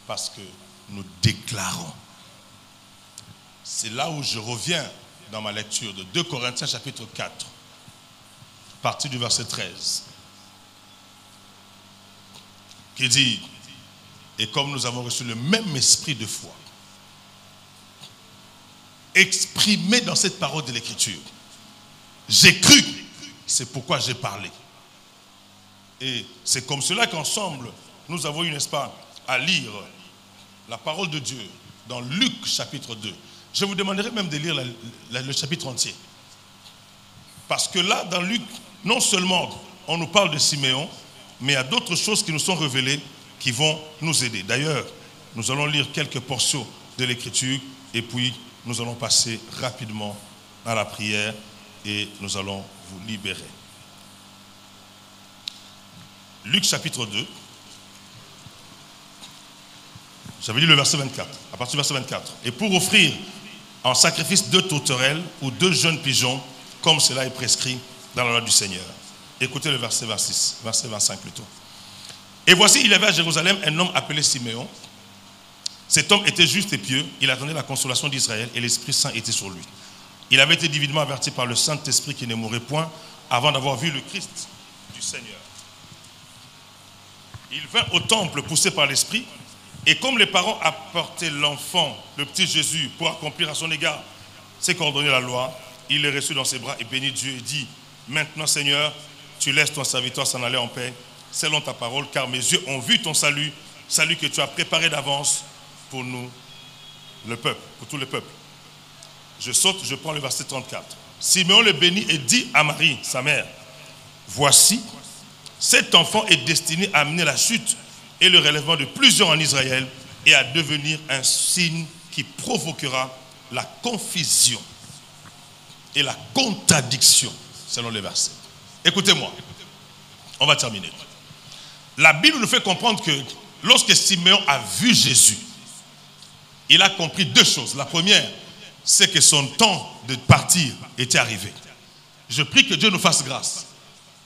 parce que nous déclarons. C'est là où je reviens dans ma lecture de 2 Corinthiens chapitre 4, à partir du verset 13, qui dit, et comme nous avons reçu le même esprit de foi, exprimé dans cette parole de l'Écriture, j'ai cru, c'est pourquoi j'ai parlé. Et c'est comme cela qu'ensemble, nous avons eu, n'est-ce pas, à lire la parole de Dieu dans Luc chapitre 2. Je vous demanderai même de lire le chapitre entier. Parce que là, dans Luc, non seulement on nous parle de Siméon, mais il y a d'autres choses qui nous sont révélées qui vont nous aider. D'ailleurs, nous allons lire quelques portions de l'Écriture et puis nous allons passer rapidement à la prière et nous allons vous libérer. Luc chapitre 2. J'avais lu le verset 24, à partir du verset 24. Et pour offrir en sacrifice 2 tourterelles ou 2 jeunes pigeons, comme cela est prescrit dans la loi du Seigneur. Écoutez le verset 26, verset 25 plutôt. Et voici, il y avait à Jérusalem un homme appelé Siméon. Cet homme était juste et pieux, il attendait la consolation d'Israël et l'Esprit Saint était sur lui. Il avait été divinement averti par le Saint-Esprit qui ne mourrait point avant d'avoir vu le Christ du Seigneur. Il vint au temple poussé par l'Esprit. Et comme les parents apportaient l'enfant, le petit Jésus, pour accomplir à son égard ce qu'ordonnait la loi, il les reçut dans ses bras et bénit Dieu et dit, maintenant Seigneur, tu laisses ton serviteur s'en aller en paix, selon ta parole, car mes yeux ont vu ton salut, salut que tu as préparé d'avance pour nous, le peuple, pour tous les peuples. Je saute, je prends le verset 34. Siméon le bénit et dit à Marie, sa mère, voici, cet enfant est destiné à amener la chute et le relèvement de plusieurs en Israël et à devenir un signe qui provoquera la confusion et la contradiction selon les versets. Écoutez-moi, on va terminer. La Bible nous fait comprendre que lorsque Siméon a vu Jésus, il a compris 2 choses. La première, c'est que son temps de partir était arrivé. Je prie que Dieu nous fasse grâce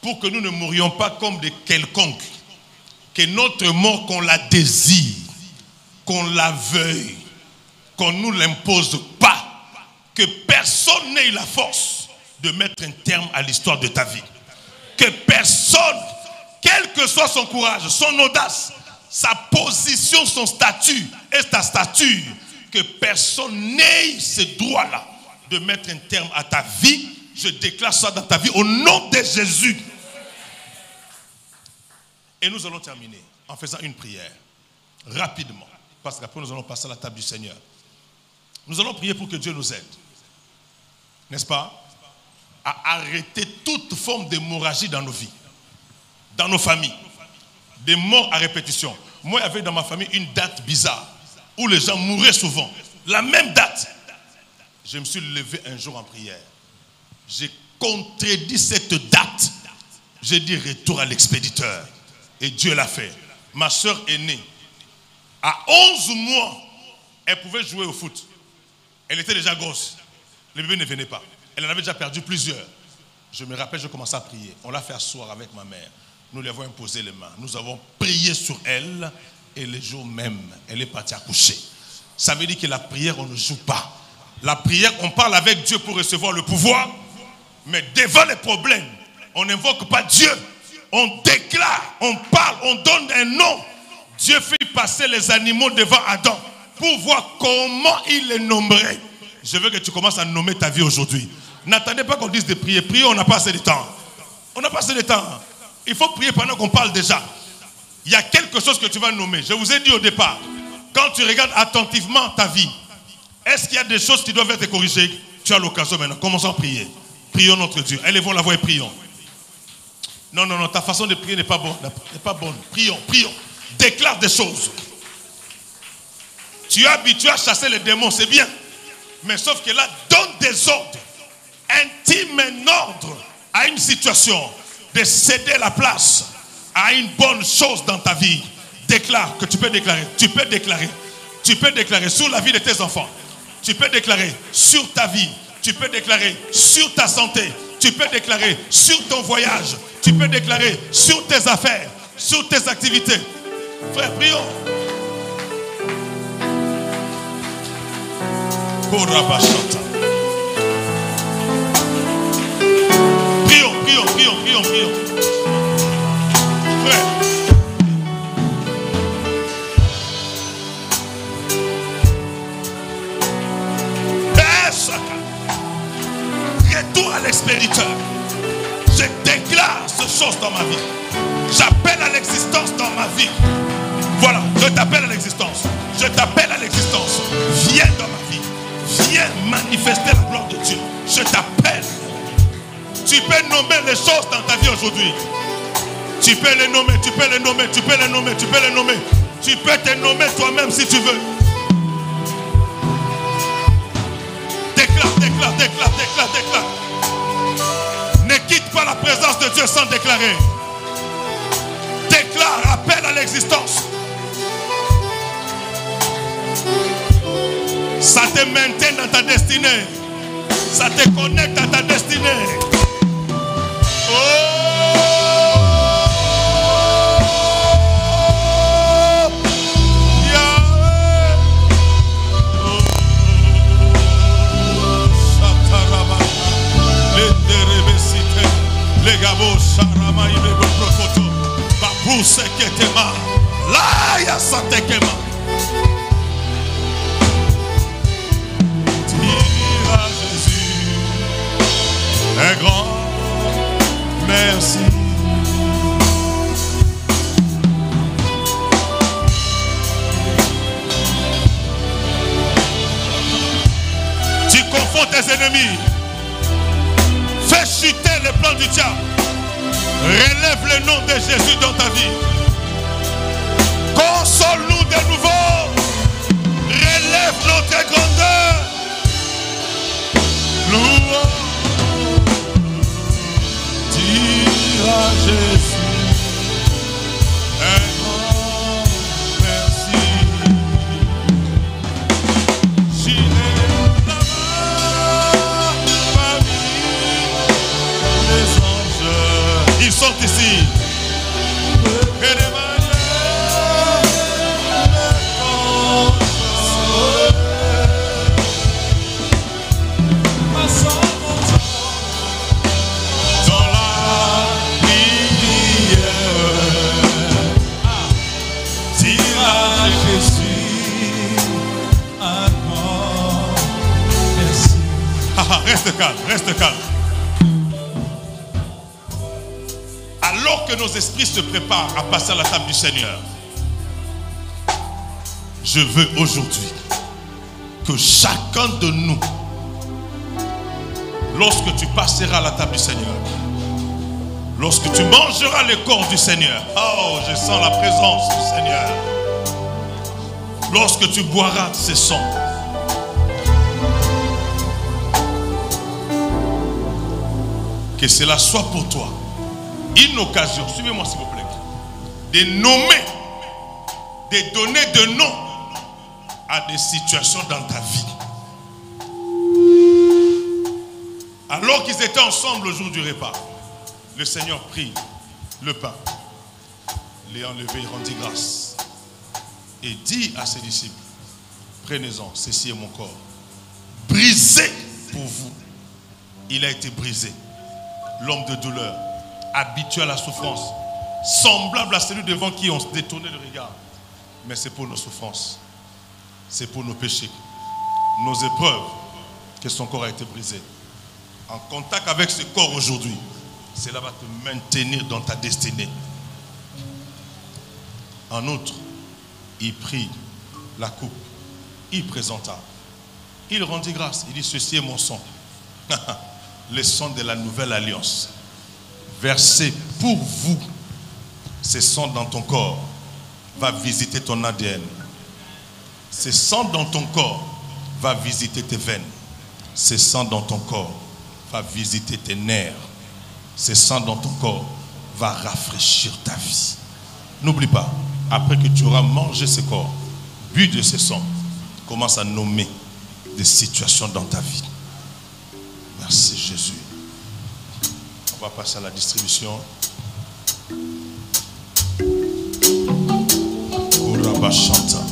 pour que nous ne mourions pas comme des quelconques. Que notre mort, qu'on la désire, qu'on la veuille, qu'on ne nous l'impose pas, que personne n'ait la force de mettre un terme à l'histoire de ta vie. Que personne, quel que soit son courage, son audace, sa position, son statut et ta stature, que personne n'ait ce droit-là de mettre un terme à ta vie. Je déclare ça dans ta vie au nom de Jésus. Et nous allons terminer en faisant une prière, rapidement, parce qu'après nous allons passer à la table du Seigneur. Nous allons prier pour que Dieu nous aide, n'est-ce pas, à arrêter toute forme d'hémorragie dans nos vies, dans nos familles, des morts à répétition. Moi, il y avait dans ma famille une date bizarre, où les gens mouraient souvent, la même date. Je me suis levé un jour en prière, j'ai contredit cette date, j'ai dit retour à l'expéditeur. Et Dieu l'a fait. Ma soeur aînée, à 11 mois, elle pouvait jouer au foot. Elle était déjà grosse. Le bébé ne venait pas. Elle en avait déjà perdu plusieurs. Je me rappelle, je commençais à prier. On l'a fait asseoir avec ma mère. Nous lui avons imposé les mains. Nous avons prié sur elle. Et le jour même, elle est partie accoucher. Ça veut dire que la prière, on ne joue pas. La prière, on parle avec Dieu pour recevoir le pouvoir. Mais devant les problèmes, on n'invoque pas Dieu. On déclare, on parle, on donne un nom. Dieu fait passer les animaux devant Adam pour voir comment il les nommerait. Je veux que tu commences à nommer ta vie aujourd'hui. N'attendez pas qu'on dise de prier. Prier, on n'a pas assez de temps. On n'a pas assez de temps. Il faut prier pendant qu'on parle déjà. Il y a quelque chose que tu vas nommer. Je vous ai dit au départ, quand tu regardes attentivement ta vie, est-ce qu'il y a des choses qui doivent être corrigées? Tu as l'occasion maintenant. Commençons à prier. Prions notre Dieu. Élevons la voix et prions. Non, ta façon de prier n'est pas bonne. N'est pas bonne. Prions. Déclare des choses. Tu es habitué à chasser les démons, c'est bien. Mais sauf que là, donne des ordres. Intime un ordre à une situation de céder la place à une bonne chose dans ta vie. Déclare que tu peux déclarer. Tu peux déclarer sur la vie de tes enfants. Tu peux déclarer sur ta vie. Tu peux déclarer sur ta santé. Tu peux déclarer sur ton voyage. Tu peux déclarer sur tes affaires, sur tes activités. Frère, prions. Prions, prions, prions, prions, prions. Frère. Retour à l'expériteur. Je déclare ces choses dans ma vie. J'appelle à l'existence dans ma vie. Voilà, je t'appelle à l'existence. Je t'appelle à l'existence. Viens dans ma vie. Viens manifester la gloire de Dieu. Je t'appelle. Tu peux nommer les choses dans ta vie aujourd'hui. Tu peux les nommer, tu peux les nommer, tu peux les nommer, tu peux les nommer. Tu peux te nommer toi-même si tu veux. Déclare, déclare, déclare, déclare, déclare. Ne quitte pas la présence de Dieu sans déclarer. Déclare, appelle à l'existence. Ça te maintient dans ta destinée. Ça te connecte à ta destinée. Oh! Les gabos, Sharama, il est prokoto. Babou, seketema. Là, ya satekema. Dis à Jésus un grand merci. Tu confonds tes ennemis. Fais chuter les plans du diable. Relève le nom de Jésus dans ta vie. Console-nous de nouveau. Relève notre grandeur. Louange. Dis à Jésus un grand merci. Ils sont ici. Dans la prière, dis à Jésus un grand merci. Reste calme, reste calme. Alors que nos esprits se préparent à passer à la table du Seigneur, je veux aujourd'hui que chacun de nous, lorsque tu passeras à la table du Seigneur, lorsque tu mangeras le corps du Seigneur, oh, je sens la présence du Seigneur. Lorsque tu boiras ce sang, que cela soit pour toi une occasion, suivez-moi s'il vous plaît, de nommer, de donner de nom à des situations dans ta vie. Alors qu'ils étaient ensemble le jour du repas, le Seigneur prit le pain, l'ayant levé, il rendit grâce et dit à ses disciples, prenez-en, ceci est mon corps, brisé pour vous. Il a été brisé, l'homme de douleur, habitué à la souffrance, semblable à celui devant qui on se détournait le regard. Mais c'est pour nos souffrances, c'est pour nos péchés, nos épreuves, que son corps a été brisé. En contact avec ce corps aujourd'hui, cela va te maintenir dans ta destinée. En outre, il prit la coupe, il présenta, il rendit grâce, il dit, ceci est mon sang, le sang de la nouvelle alliance, versé pour vous. Ce sang dans ton corps va visiter ton ADN. Ce sang dans ton corps va visiter tes veines. Ce sang dans ton corps va visiter tes nerfs. Ce sang dans ton corps va rafraîchir ta vie. N'oublie pas, après que tu auras mangé ce corps, bu de ce sang, commence à nommer des situations dans ta vie. Merci Jésus. On va passer à la distribution. Uraba chanta.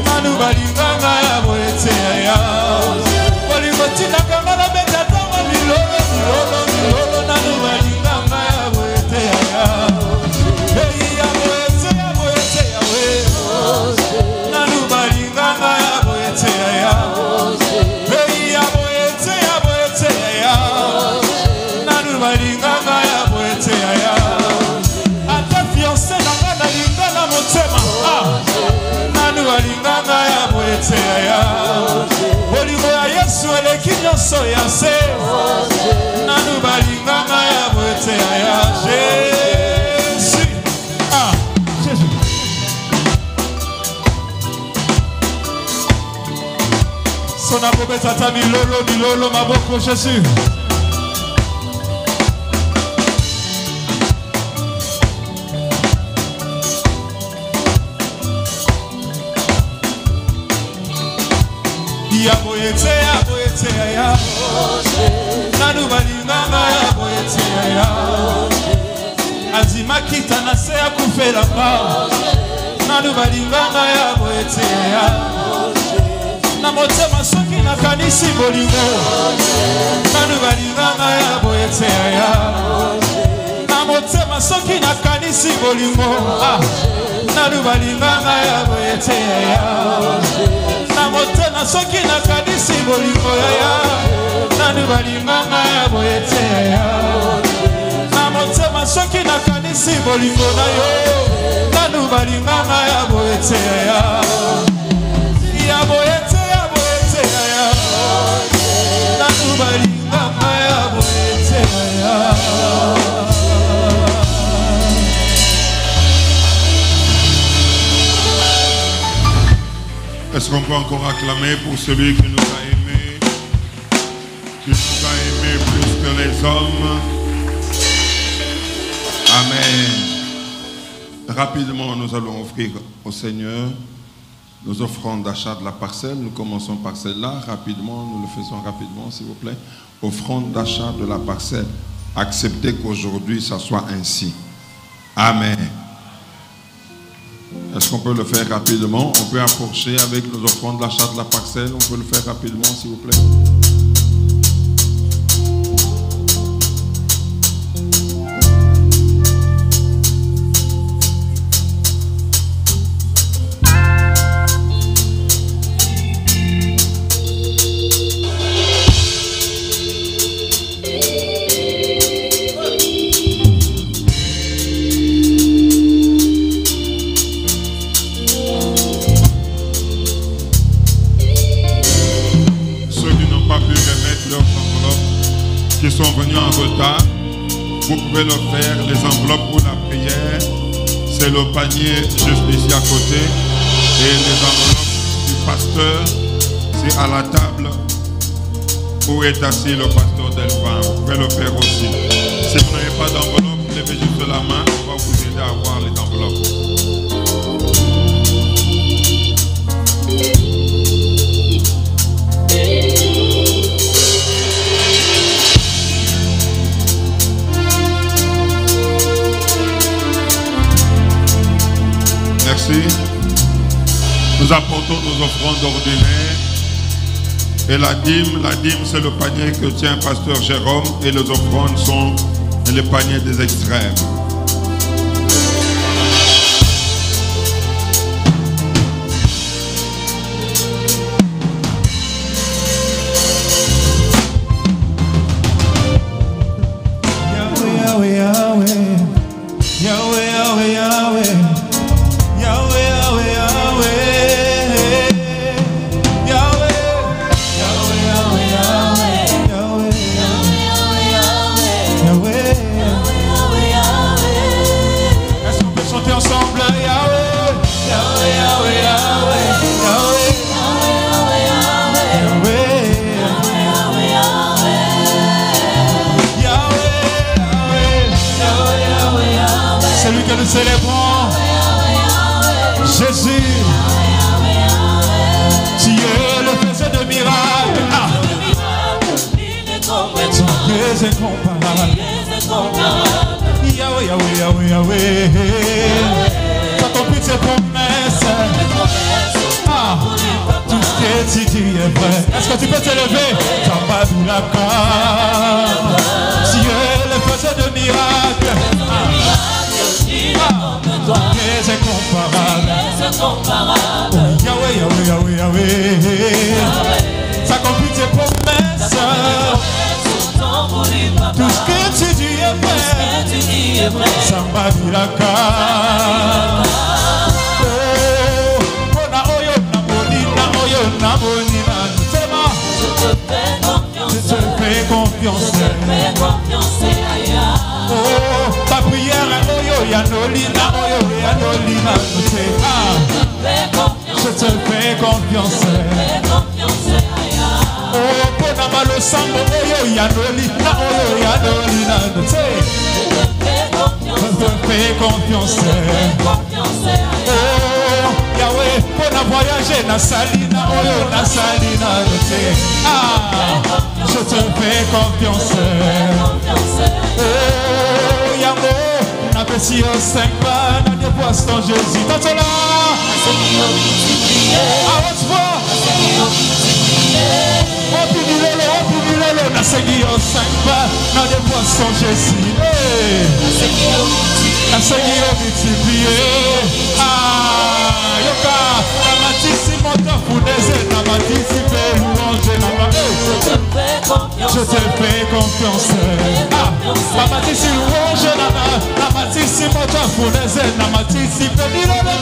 Nanu balinganga ya boete ya. Bolingo tina kangana balinganga ya boete ya bolingo ya Yesu eleki nyonso ya se nanu balinganga ya boete ya Jésus. Ah, Jésus. Sona kobeta ta milolo maboko Jésus. Ya boete ya nanu balinganga ya boete ya azima kita na se ya kufelanga nanu balinganga ya boete ya na motema soki na kanisi bolingo nanu balinganga ya boete ya na motema soki na kanisi bolingo nanu balinganga ya boete ya na motema soki na kanisi bolingo ya nanu balinganga ya boete ya na motema soki na kanisi bolingo na yo nanu balinganga ya boete ya boete ya nanu balinganga ya boete ya. Est-ce qu'on peut encore acclamer pour celui qui nous a aimés, qui nous a aimés plus que les hommes? Amen. Rapidement, nous allons offrir au Seigneur nos offrandes d'achat de la parcelle. Nous commençons par celle-là. Rapidement, nous le faisons rapidement, s'il vous plaît. Offrande d'achat de la parcelle. Acceptez qu'aujourd'hui, ça soit ainsi. Amen. Est-ce qu'on peut le faire rapidement? On peut approcher avec nos offrandes d'achat de la parcelle. On peut le faire rapidement, s'il vous plaît. Qui sont venus en retard, vous pouvez leur faire les enveloppes pour la prière. C'est le panier juste ici à côté. Et les enveloppes du pasteur, c'est à la table où est assis le pasteur Delphin. Vous pouvez le faire aussi. Si vous n'avez pas d'enveloppe, levez juste la main. On va vous aider à avoir les enveloppes. Merci. Nous apportons nos offrandes ordinaires. Et la dîme c'est le panier que tient pasteur Jérôme. Et les offrandes sont les paniers des extrêmes. Célébrons Jésus. Tu es le faiseur de miracles. Tu es incomparable. Yahweh, Yahweh, Yahweh, Yahweh. Tu accomplis tes promesses. Tout ce que tu dis est vrai. Est-ce que tu peux te lever? Tu es le faiseur de miracles. Tu es incomparable. Yahweh, Yahweh, Yahweh, Yahweh. T'accomplis tes promesses. Tout ce que tu dis est vrai. Samba Vilaka. Oh, Mona Oyo Namo. yanolina, oyo yanolina, je te fais confiance. Oh, pona malo sambo, oyo yanolina, je te fais confiance. Oh, Yahweh, pona voyager na salina, oyo na salina, je te fais confiance. Oh, Yahweh, na petit au 5 pas, na des poissons Jésus. T'entends là? À haute voix. Opinilolo, na segui au 5 pas, na des poissons Jésus. Na segui au multiplier. Ah, yoka, na matisi moto founese, na matisi fait louange, na je te fais confiance. Ah, na matisi louange, na matisi moto founese, na matisi fait milolo.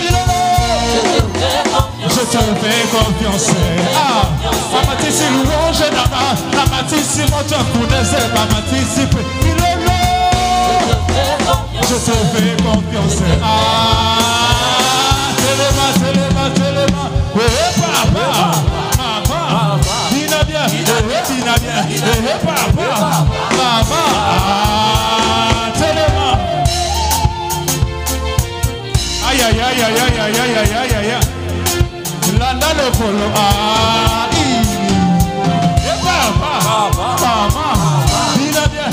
Je te fais confiance. Ah, na matisi louange, na matisi moto founese, na matisi fait milolo. Je te fais confiance. Ah, téléma. Papa. Dina bien. Papa. Maman. Téléma. Aïe. Landa le polo. Papa. Maman. Dina bien.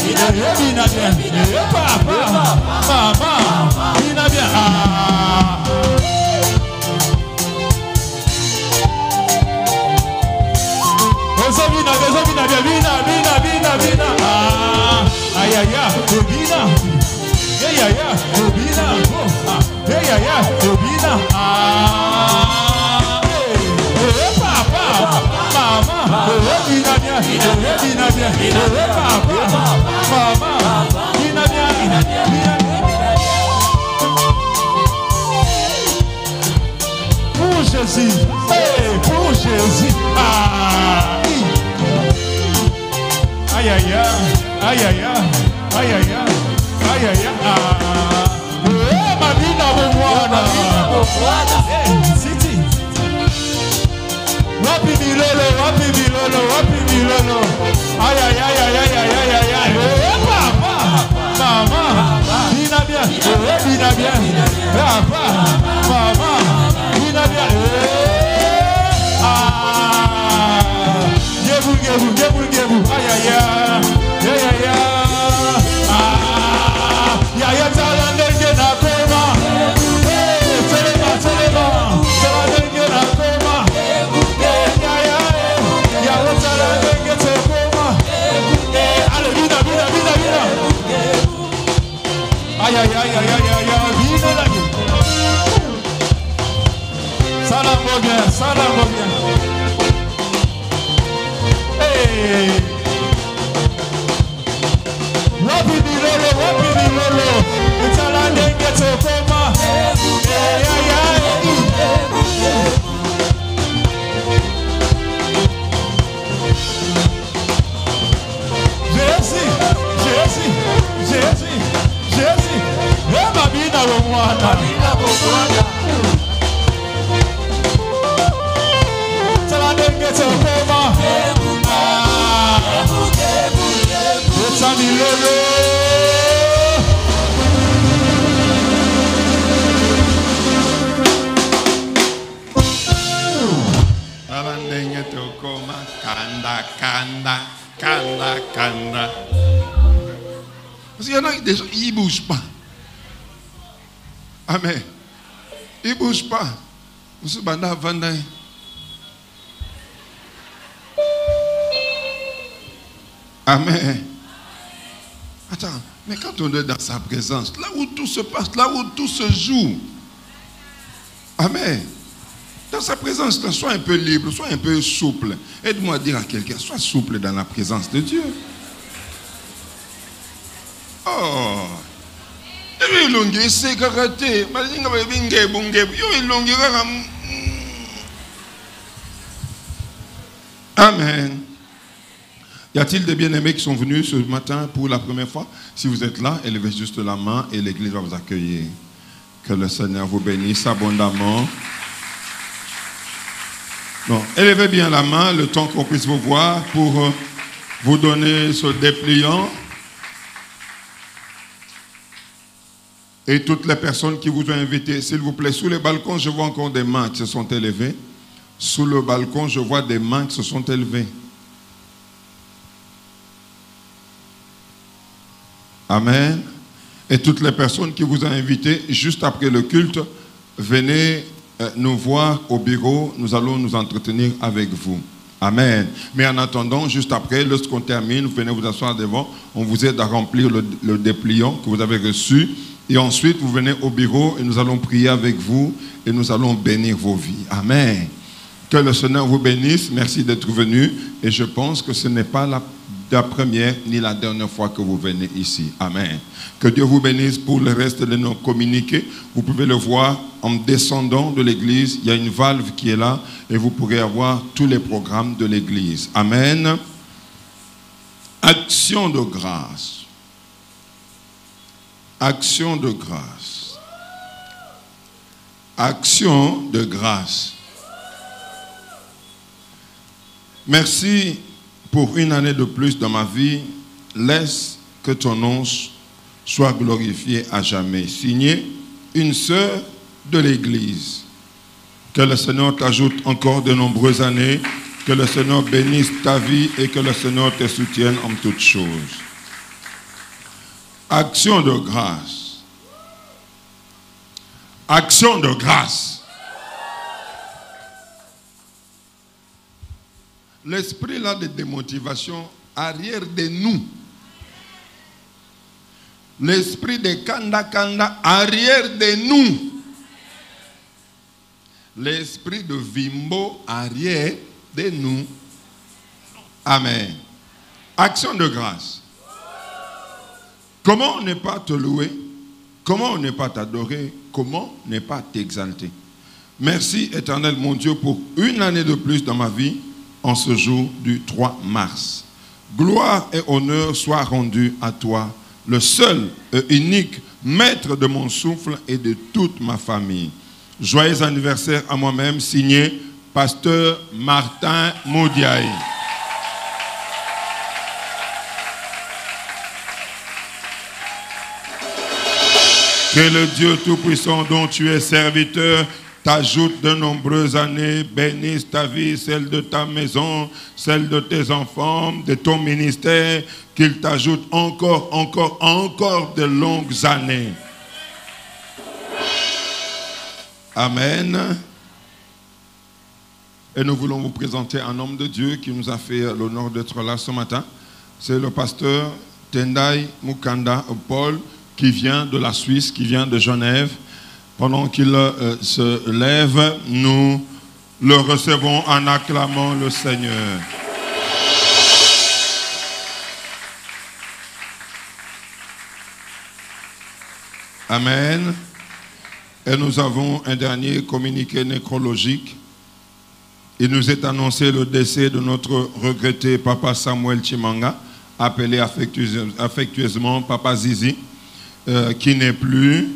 Papa. Maman. Dina bien. Vina. Aïe, Vina. Vina. Papa. Maman. Vina bien. Papa. Maman. Vina bien. Pour Jésus. Pour Jésus. Aïe. Ma vie n'a pas City. Wapi milolo. Aïe. Papa. Maman. Vina bien. Papa. Maman. Vina bien. Gebu. Aïe. Yaya talandenge na koma. Telema. Talandenge na koma. Yaya talandenge te koma. Allez, vina. Aïe. Vina la vie. Salam bien. Wapi milolo, italandenge tokoma. Jésus, mabina womwana. Italandenge tokoma. Milolo. Alandenge tokoma. Kanda. Parce qu'il y en a des gens, ils ne bougent pas. Amen. Ils ne bougent pas. Monsieur Banda Vanda. Amen. Attends, mais quand on est dans sa présence, là où tout se passe, là où tout se joue, amen. Dans sa présence, là, sois un peu libre, sois un peu souple. Aide-moi à dire à quelqu'un, sois souple dans la présence de Dieu. Oh. Amen. Y a-t-il des bien-aimés qui sont venus ce matin pour la première fois? Si vous êtes là, élevez juste la main et l'église va vous accueillir. Que le Seigneur vous bénisse abondamment. Donc, élevez bien la main le temps qu'on puisse vous voir pour vous donner ce dépliant. Et toutes les personnes qui vous ont invité, s'il vous plaît, sous les balcons, je vois encore des mains qui se sont élevées. Sous le balcon, je vois des mains qui se sont élevées. Amen. Et toutes les personnes qui vous ont invité, juste après le culte, venez nous voir au bureau, nous allons nous entretenir avec vous. Amen. Mais en attendant, juste après, lorsqu'on termine, vous venez vous asseoir devant, on vous aide à remplir le dépliant que vous avez reçu. Et ensuite, vous venez au bureau et nous allons prier avec vous et nous allons bénir vos vies. Amen. Que le Seigneur vous bénisse. Merci d'être venu. Et je pense que ce n'est pas la première ni la dernière fois que vous venez ici. Amen. Que Dieu vous bénisse pour le reste de nos communiqués. Vous pouvez le voir en descendant de l'église. Il y a une valve qui est là et vous pourrez avoir tous les programmes de l'église. Amen. Action de grâce. Action de grâce. Action de grâce. Merci pour une année de plus dans ma vie. Laisse que ton nom soit glorifié à jamais. Signé une sœur de l'Église. Que le Seigneur t'ajoute encore de nombreuses années. Que le Seigneur bénisse ta vie et que le Seigneur te soutienne en toutes choses. Action de grâce. Action de grâce. L'esprit là de démotivation arrière de nous. L'esprit de kanda kanda arrière de nous. L'esprit de vimbo arrière de nous. Amen. Action de grâce. Comment ne pas te louer? Comment ne pas t'adorer? Comment ne pas t'exalter? Merci éternel mon Dieu pour une année de plus dans ma vie en ce jour du 3 mars. Gloire et honneur soient rendus à toi, le seul et unique maître de mon souffle et de toute ma famille. Joyeux anniversaire à moi-même, signé Pasteur Martin Moudiaï. Que le Dieu Tout-Puissant dont tu es serviteur t'ajoute de nombreuses années, bénisse ta vie, celle de ta maison, celle de tes enfants, de ton ministère, qu'il t'ajoute encore de longues années. Amen. Et nous voulons vous présenter un homme de Dieu qui nous a fait l'honneur d'être là ce matin. C'est le pasteur Tendai Mukanda Paul, qui vient de la Suisse, qui vient de Genève. Pendant qu'il se lève, nous le recevons en acclamant le Seigneur. Amen. Et nous avons un dernier communiqué nécrologique. Il nous est annoncé le décès de notre regretté Papa Samuel Chimanga, appelé affectueusement Papa Zizi, qui n'est plus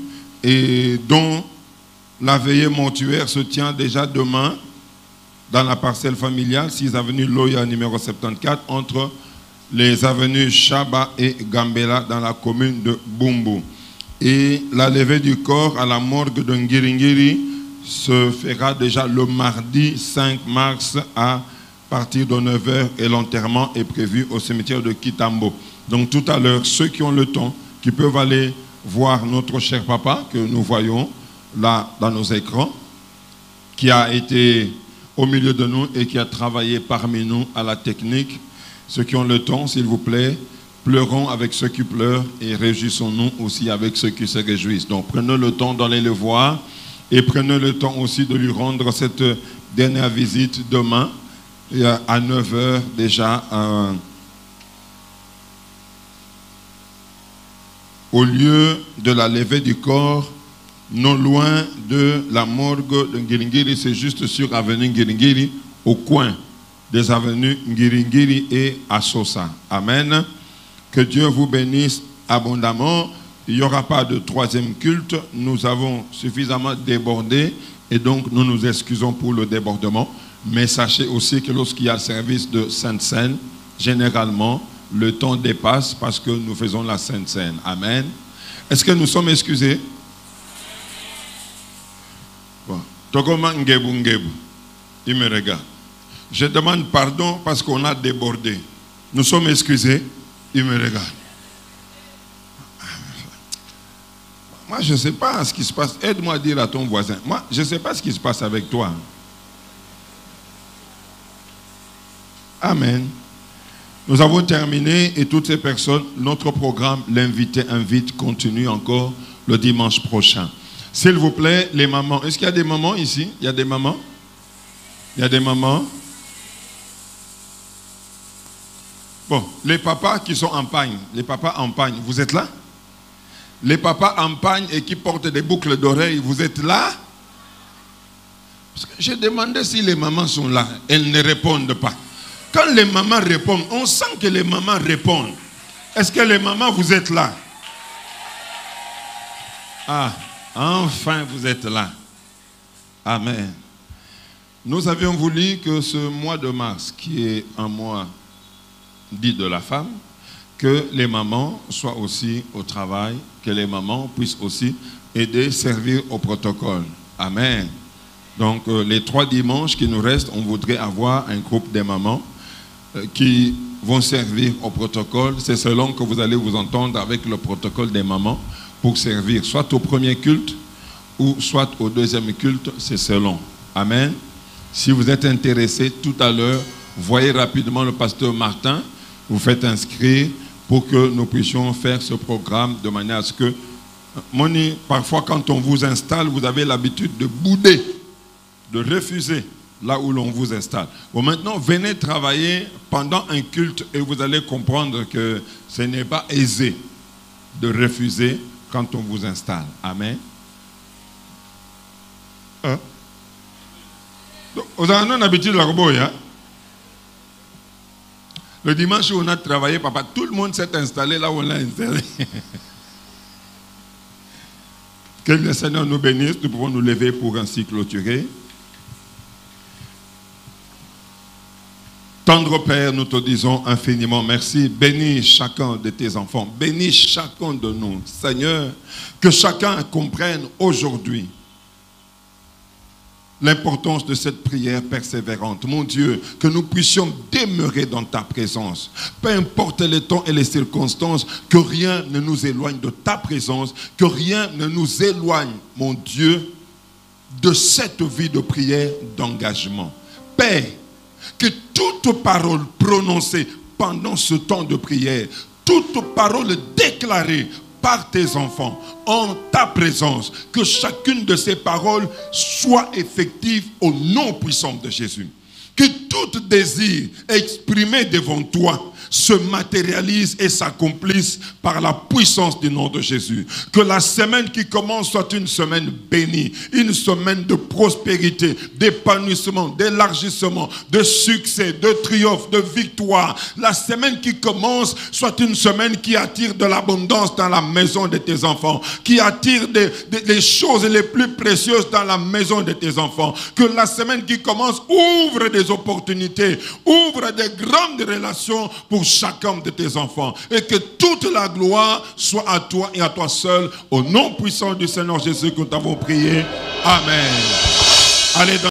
et dont la veillée mortuaire se tient déjà demain dans la parcelle familiale, 6 avenue Loya numéro 74, entre les avenues Chaba et Gambela dans la commune de Bumbu. Et la levée du corps à la morgue de Ngiringiri se fera déjà le mardi 5 mars à partir de 9h et l'enterrement est prévu au cimetière de Kitambo. Donc tout à l'heure, ceux qui ont le temps, qui peuvent aller voir notre cher papa que nous voyons là dans nos écrans, qui a été au milieu de nous et qui a travaillé parmi nous à la technique. Ceux qui ont le temps, s'il vous plaît, pleurons avec ceux qui pleurent et réjouissons-nous aussi avec ceux qui se réjouissent. Donc prenez le temps d'aller le voir et prenez le temps aussi de lui rendre cette dernière visite demain à 9h déjà au lieu de la levée du corps, non loin de la morgue de Ngiringiri, c'est juste sur avenue Ngiringiri, au coin des avenues Ngiringiri et Asosa. Amen. Que Dieu vous bénisse abondamment. il n'y aura pas de troisième culte. Nous avons suffisamment débordé et donc nous nous excusons pour le débordement. Mais sachez aussi que lorsqu'il y a le service de Sainte Seine, généralement, le temps dépasse parce que nous faisons la Sainte Seine. Amen. Est-ce que nous sommes excusés? Bon. Togoma Ngebu Ngebu. Il me regarde. Je demande pardon parce qu'on a débordé. Nous sommes excusés. Il me regarde. Moi, je ne sais pas ce qui se passe. Aide-moi à dire à ton voisin. Moi, je ne sais pas ce qui se passe avec toi. Amen. Nous avons terminé et toutes ces personnes, notre programme, l'invité invite, continue encore le dimanche prochain. S'il vous plaît, les mamans. Est-ce qu'il y a des mamans ici? Il y a des mamans? Il y a des mamans? Bon, les papas qui sont en pagne, les papas en pagne, vous êtes là? Les papas en pagne et qui portent des boucles d'oreilles, vous êtes là? Parce que j'ai demandé si les mamans sont là. Elles ne répondent pas. Quand les mamans répondent, on sent que les mamans répondent. Est-ce que les mamans, vous êtes là? Ah, enfin vous êtes là. Amen. Nous avions voulu que ce mois de mars, qui est un mois dit de la femme, que les mamans soient aussi au travail, que les mamans puissent aussi aider, servir au protocole. Amen. Donc les 3 dimanches qui nous restent, on voudrait avoir un groupe de mamans qui vont servir au protocole. C'est selon que vous allez vous entendre avec le protocole des mamans pour servir soit au premier culte ou soit au deuxième culte, c'est selon. Amen. Si vous êtes intéressé, tout à l'heure, voyez rapidement le pasteur Martin, vous faites inscrire pour que nous puissions faire ce programme de manière à ce que, Moni, parfois quand on vous installe, vous avez l'habitude de bouder, de refuser là où l'on vous installe. Bon, maintenant, venez travailler pendant un culte et vous allez comprendre que ce n'est pas aisé de refuser quand on vous installe. Amen. Hein? Vous avez une habitude là, hein? Le dimanche où on a travaillé, papa, tout le monde s'est installé là où on l'a installé. Que le Seigneur nous bénisse, nous pouvons nous lever pour ainsi clôturer. Tendre Père, nous te disons infiniment merci. Bénis chacun de tes enfants. Bénis chacun de nous. Seigneur, que chacun comprenne aujourd'hui l'importance de cette prière persévérante. Mon Dieu, que nous puissions demeurer dans ta présence. Peu importe les temps et les circonstances, que rien ne nous éloigne de ta présence, que rien ne nous éloigne, mon Dieu, de cette vie de prière, d'engagement. Père, que toute parole prononcée pendant ce temps de prière, toute parole déclarée par tes enfants, en ta présence, que chacune de ces paroles soit effective au nom puissant de Jésus. Que tout désir exprimé devant toi se matérialise et s'accomplisse par la puissance du nom de Jésus. Que la semaine qui commence soit une semaine bénie, une semaine de prospérité, d'épanouissement, d'élargissement, de succès, de triomphe, de victoire. La semaine qui commence soit une semaine qui attire de l'abondance dans la maison de tes enfants, qui attire des choses les plus précieuses dans la maison de tes enfants. Que la semaine qui commence ouvre des opportunités, ouvre des grandes relations pour chacun de tes enfants, et que toute la gloire soit à toi et à toi seul, au nom puissant du Seigneur Jésus que nous t'avons prié. Amen. Allez dans